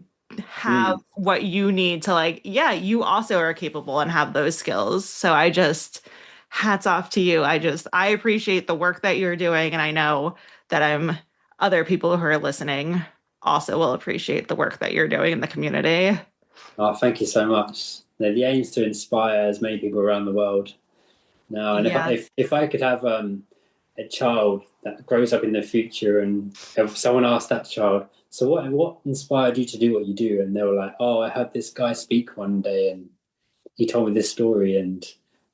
have what you need to like, yeah, you also are capable and have those skills. So I just, hats off to you. I appreciate the work that you're doing. And I know that other people who are listening also will appreciate the work that you're doing in the community. Oh, thank you so much. The aim is to inspire as many people around the world now. And if I could have a child that grows up in the future, and if someone asked that child, so what inspired you to do what you do? And they were like, oh, I had this guy speak one day and he told me this story, and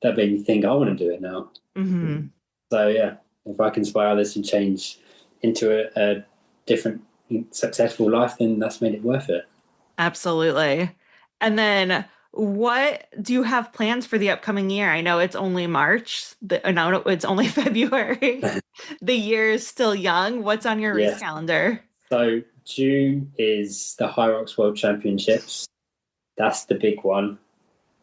that made me think I want to do it now. Mm-hmm. So yeah, if I can inspire others and change into a different successful life, then that's made it worth it. Absolutely. And then What do you have plans for the upcoming year? I know it's only March. No, it's only February. The year is still young. What's on your race calendar? So June is the Hyrox World Championships. That's the big one.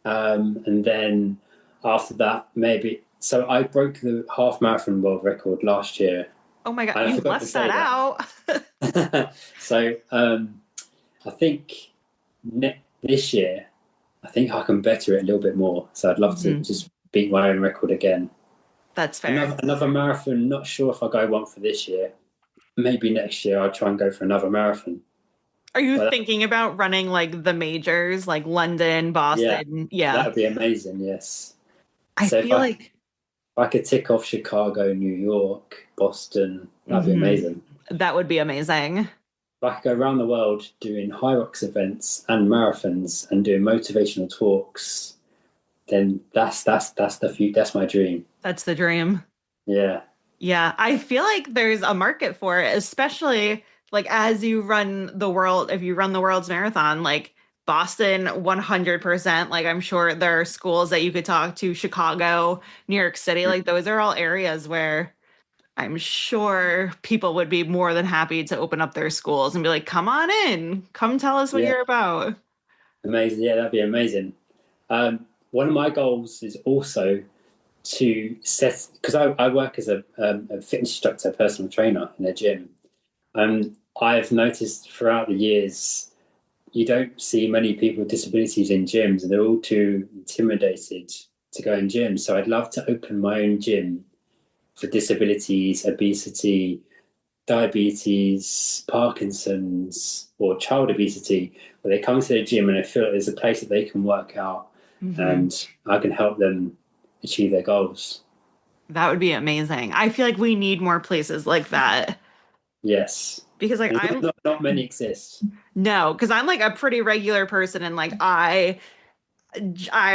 And then after that, maybe... So I broke the half marathon world record last year. Oh my God, you left that out. So I think this year, I think I can better it a little bit more. So I'd love to just beat my own record again. That's fair. Another marathon, not sure if I'll go one for this year. Maybe next year I'll try and go for another marathon. Are you thinking about running like the majors, like London, Boston? Yeah. That would be amazing, yes. I feel like... If I could tick off Chicago, New York, Boston, that'd be amazing. That would be amazing. If I could go around the world doing Hyrox events and marathons and doing motivational talks, then that's my dream. That's the dream. Yeah. Yeah. I feel like there's a market for it, especially like as you run the world, if you run the world's marathon, like Boston, 100%. Like I'm sure there are schools that you could talk to, Chicago, New York City, like those are all areas where I'm sure people would be more than happy to open up their schools and be like, come on in, come tell us what you're about. Amazing. Yeah, that'd be amazing. One of my goals is also to set, because I work as a fitness instructor, personal trainer in a gym. I've noticed throughout the years, you don't see many people with disabilities in gyms, and they're all too intimidated to go in gyms. So I'd love to open my own gym for disabilities, obesity, diabetes, Parkinson's, or child obesity, where they come to the gym and they feel like there's a place that they can work out and I can help them achieve their goals. That would be amazing. I feel like we need more places like that. Yes. Because like not many exist. No, because I'm like a pretty regular person, and like I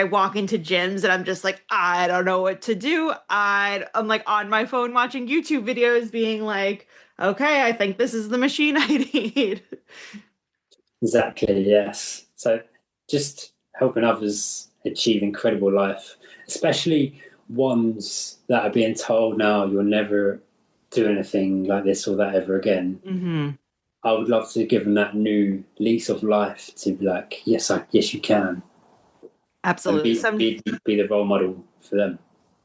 walk into gyms and I'm just like, I don't know what to do. I'm like on my phone watching YouTube videos being like, okay, I think this is the machine I need. Exactly, yes. So just helping others achieve incredible life, especially ones that are being told now you'll never do anything like this or that ever again. I would love to give them that new lease of life to be like, yes, you can. Absolutely. Be the role model for them.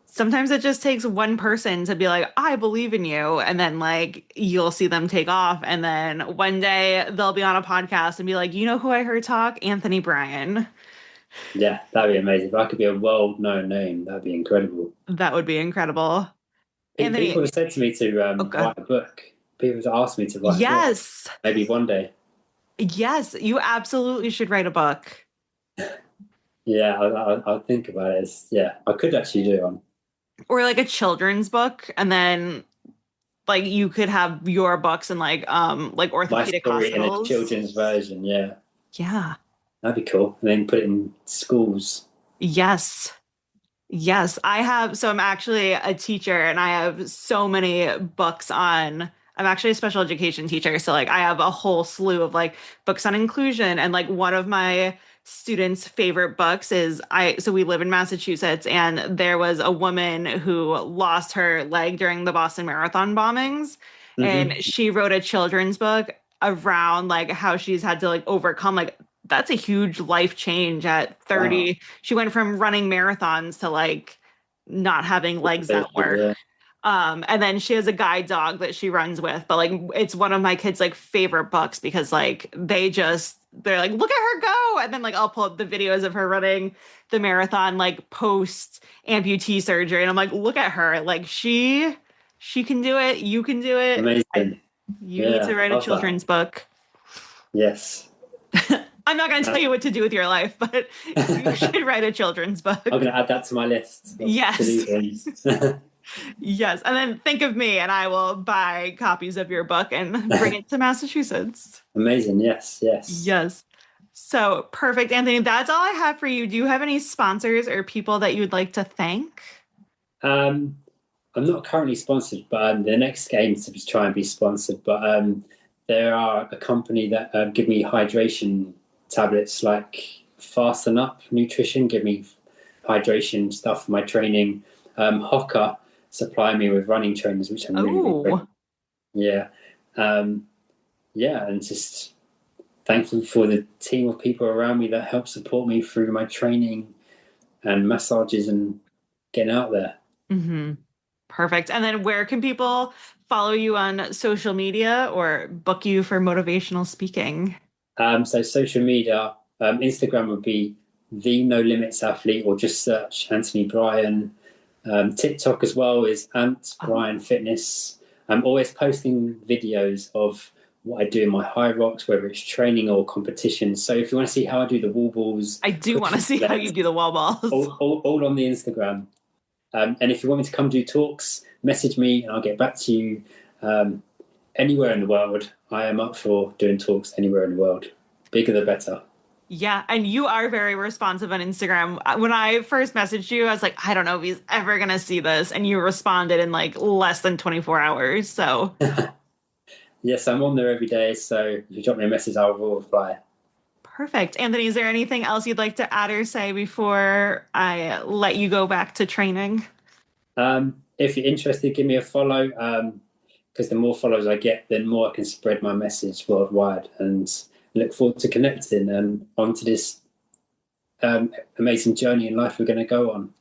Sometimes it just takes one person to be like, I believe in you. And then like, you'll see them take off. And then one day they'll be on a podcast and be like, you know who I heard talk? Anthony Bryan. Yeah, that'd be amazing. If I could be a world-known name, that'd be incredible. That would be incredible. People have said to me to write a book. People have asked me to write a book. Maybe one day. Yes, you absolutely should write a book. Yeah, I'll think about it. I could actually do one. Or like a children's book, and then like you could have your books in like orthopedic My story hospitals. in a children's version, yeah. Yeah. That'd be cool. And then put it in schools. Yes. Yes, I'm actually a teacher, and I have so many books I'm actually a special education teacher. So like I have a whole slew of like books on inclusion, and like one of my students' favorite books is so we live in Massachusetts, and there was a woman who lost her leg during the Boston Marathon bombings. And she wrote a children's book around like how she's had to like overcome like, that's a huge life change at 30. Wow. She went from running marathons to like not having legs that work. Yeah. And then she has a guide dog that she runs with, but like, it's one of my kids' like favorite books because like, they're like, look at her go. And then like, I'll pull up the videos of her running the marathon, like post amputee surgery. And I'm like, look at her. Like she can do it. You can do it. Amazing. You need to write a children's book. Yes. I'm not going to tell you what to do with your life, but you should write a children's book. I'm going to add that to my list. Yes. Yes. And then think of me and I will buy copies of your book and bring it to Massachusetts. Amazing. Yes. Yes. So perfect, Anthony. That's all I have for you. Do you have any sponsors or people that you would like to thank? I'm not currently sponsored, but the next game to try and be sponsored. But there are a company that give me hydration tablets like fasten up nutrition, give me hydration stuff for my training. Hoka supply me with running trainers, which I'm really great. Yeah. And just thankful for the team of people around me that help support me through my training and massages and getting out there. Mm-hmm. Perfect. And then where can people follow you on social media or book you for motivational speaking? So social media, Instagram would be the No Limits Athlete, or just search Anthony Bryan. TikTok as well is Ant Bryan Fitness. I'm always posting videos of what I do in my Hyrox, whether it's training or competition. So if you want to see how I do the wall balls, I do want to see how you do the wall balls. all on the Instagram. And if you want me to come do talks, message me and I'll get back to you. Anywhere in the world, I am up for doing talks anywhere in the world. Bigger the better. Yeah, and you are very responsive on Instagram. When I first messaged you, I was like, I don't know if he's ever going to see this. And you responded in like less than 24 hours. So yes, I'm on there every day. So if you drop me a message, I will reply. Perfect. Anthony, is there anything else you'd like to add or say before I let you go back to training? If you're interested, give me a follow. Because the more followers I get, the more I can spread my message worldwide. And look forward to connecting onto this amazing journey in life we're going to go on.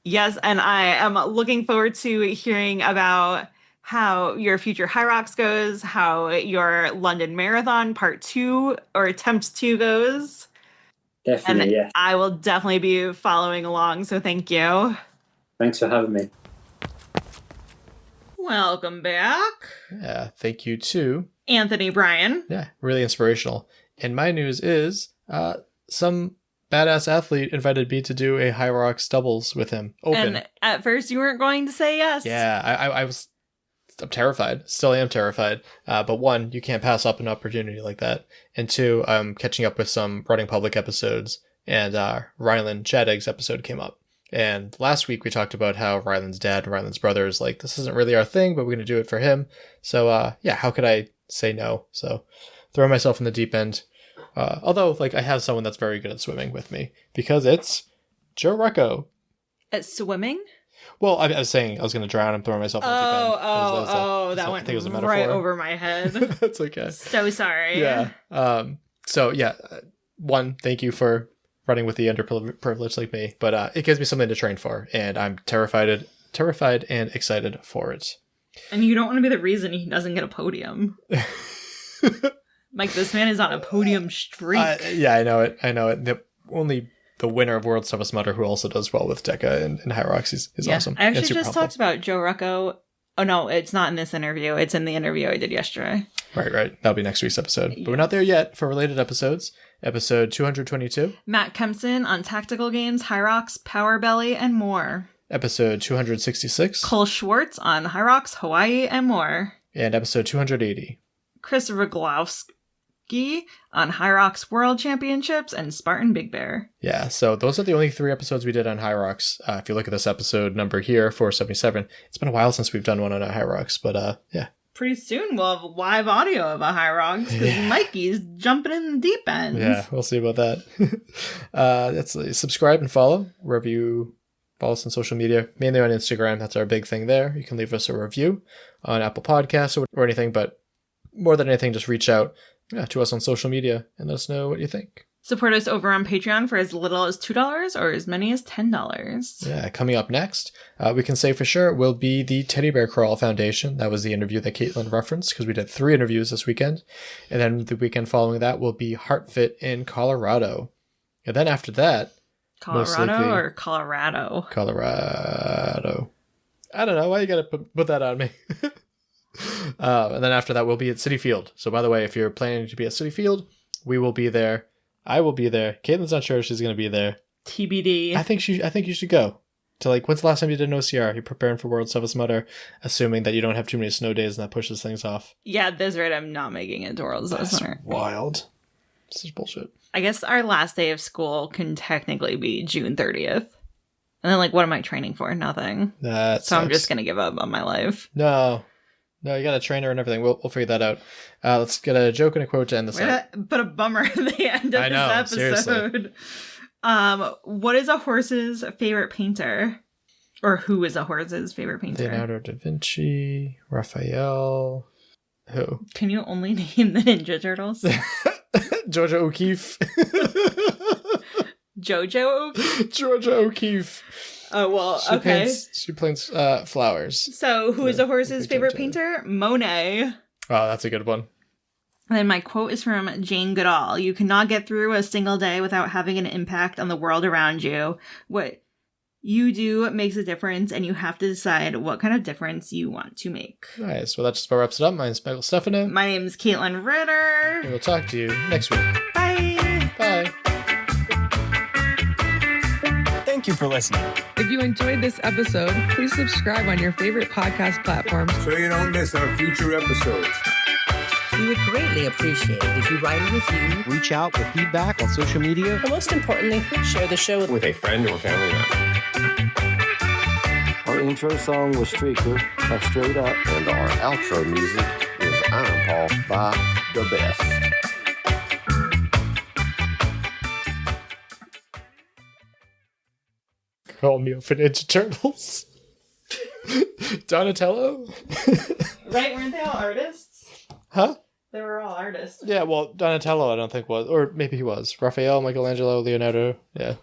Yes, and I am looking forward to hearing about how your future Hyrox goes, how your London Marathon Part 2 or Attempt 2 goes. Definitely, and yes. I will definitely be following along, so thank you. Thanks for having me. Welcome back. Yeah, thank you too. Anthony Bryan. Yeah, really inspirational. And my news is some badass athlete invited me to do a Hyrox doubles with him. Open. And at first you weren't going to say yes. Yeah, I'm terrified. Still am terrified. But one, you can't pass up an opportunity like that. And two, I'm catching up with some Running Public episodes, and Ryland Chadeg's episode came up. And last week we talked about how Ryland's dad and Ryland's brother is like, this isn't really our thing, but we're going to do it for him. So yeah, how could I say no? So throw myself in the deep end. Although like I have someone that's very good at swimming with me, because it's Joe Recco. At swimming? Well, I was saying I was going to drown and throw myself in the deep end. That went I think it was a metaphor. Right over my head. That's okay. So sorry. Yeah. So yeah, one, thank you for running with the underprivileged like me, but it gives me something to train for, and I'm terrified and excited for it. And you don't want to be the reason he doesn't get a podium. Mike, this man is on a podium streak. Yeah, I know it. Only the winner of World's Toughest Mudder, who also does well with Deca and Hyrox, is awesome. I actually just talked about Joe Recco. Oh no, it's not in this interview. It's in the interview I did yesterday. Right. That'll be next week's episode. But we're not there yet for related episodes. Episode 222. Matt Kempson on Tactical Games, Hyrox, Power Belly, and more. Episode 266. Cole Schwartz on Hyrox, Hawaii, and more. And episode 280. Christopher Glowski on Hyrox World Championships and Spartan Big Bear. Yeah, so those are the only 3 episodes we did on Hyrox. If you look at this episode number here, 477, it's been a while since we've done one on a Hyrox, but yeah. Pretty soon we'll have live audio of a Hyrox because Mikey's jumping in the deep end. Yeah, we'll see about that. Subscribe and follow wherever you follow us on social media, mainly on Instagram. That's our big thing there. You can leave us a review on Apple Podcasts or anything, but more than anything, just reach out to us on social media and let us know what you think. Support us over on Patreon for as little as $2 or as many as $10. Yeah, coming up next, we can say for sure will be the Teddy Bear Crawl Foundation. That was the interview that Caitlin referenced because we did 3 interviews this weekend. And then the weekend following that will be HeartFit in Colorado. And then after that... Colorado or Colorado? Colorado. I don't know. Why you got to put that on me? And then after that, we'll be at City Field. So by the way, if you're planning to be at City Field, we will be there. I will be there. Caitlin's not sure if she's going to be there. TBD. I think you should go. To when's the last time you did an OCR? You're preparing for World's Toughest Mudder, assuming that you don't have too many snow days and that pushes things off. Yeah, that's right. I'm not making it to World's Toughest Mudder. Wild. This is bullshit. I guess our last day of school can technically be June 30th. And then, what am I training for? Nothing. That so I'm just going to give up on my life. No. No, you got a trainer and everything. We'll figure that out. Let's get a joke and a quote to end this up. Put a bummer at the end of this episode. Seriously. What is a horse's favorite painter? Or who is a horse's favorite painter? Leonardo da Vinci, Raphael. Who? Can you only name the Ninja Turtles? Georgia O'Keeffe. Georgia O'Keeffe. Oh, well, okay. She paints flowers. So, who is a horse's favorite painter? Monet. Oh, that's a good one. And then my quote is from Jane Goodall. You cannot get through a single day without having an impact on the world around you. What you do makes a difference, and you have to decide what kind of difference you want to make. Nice. Well, that just about wraps it up. My name's Michael Stefano. My name's Caitlin Ritter. And we'll talk to you next week. Bye. Bye. Thank you for listening. If you enjoyed this episode, please subscribe on your favorite podcast platforms so you don't miss our future episodes. We would greatly appreciate it if you write a review. Reach out with feedback on social media. And most importantly, share the show with a friend or family member. Our intro song was Streaker by Straight Up. And our outro music is Iron Paw by The Best. Call me up for Ninja Turtles. Donatello? Right? Weren't they all artists? Huh? They were all artists. Yeah, well, Donatello I don't think was. Or maybe he was. Raphael, Michelangelo, Leonardo. Yeah.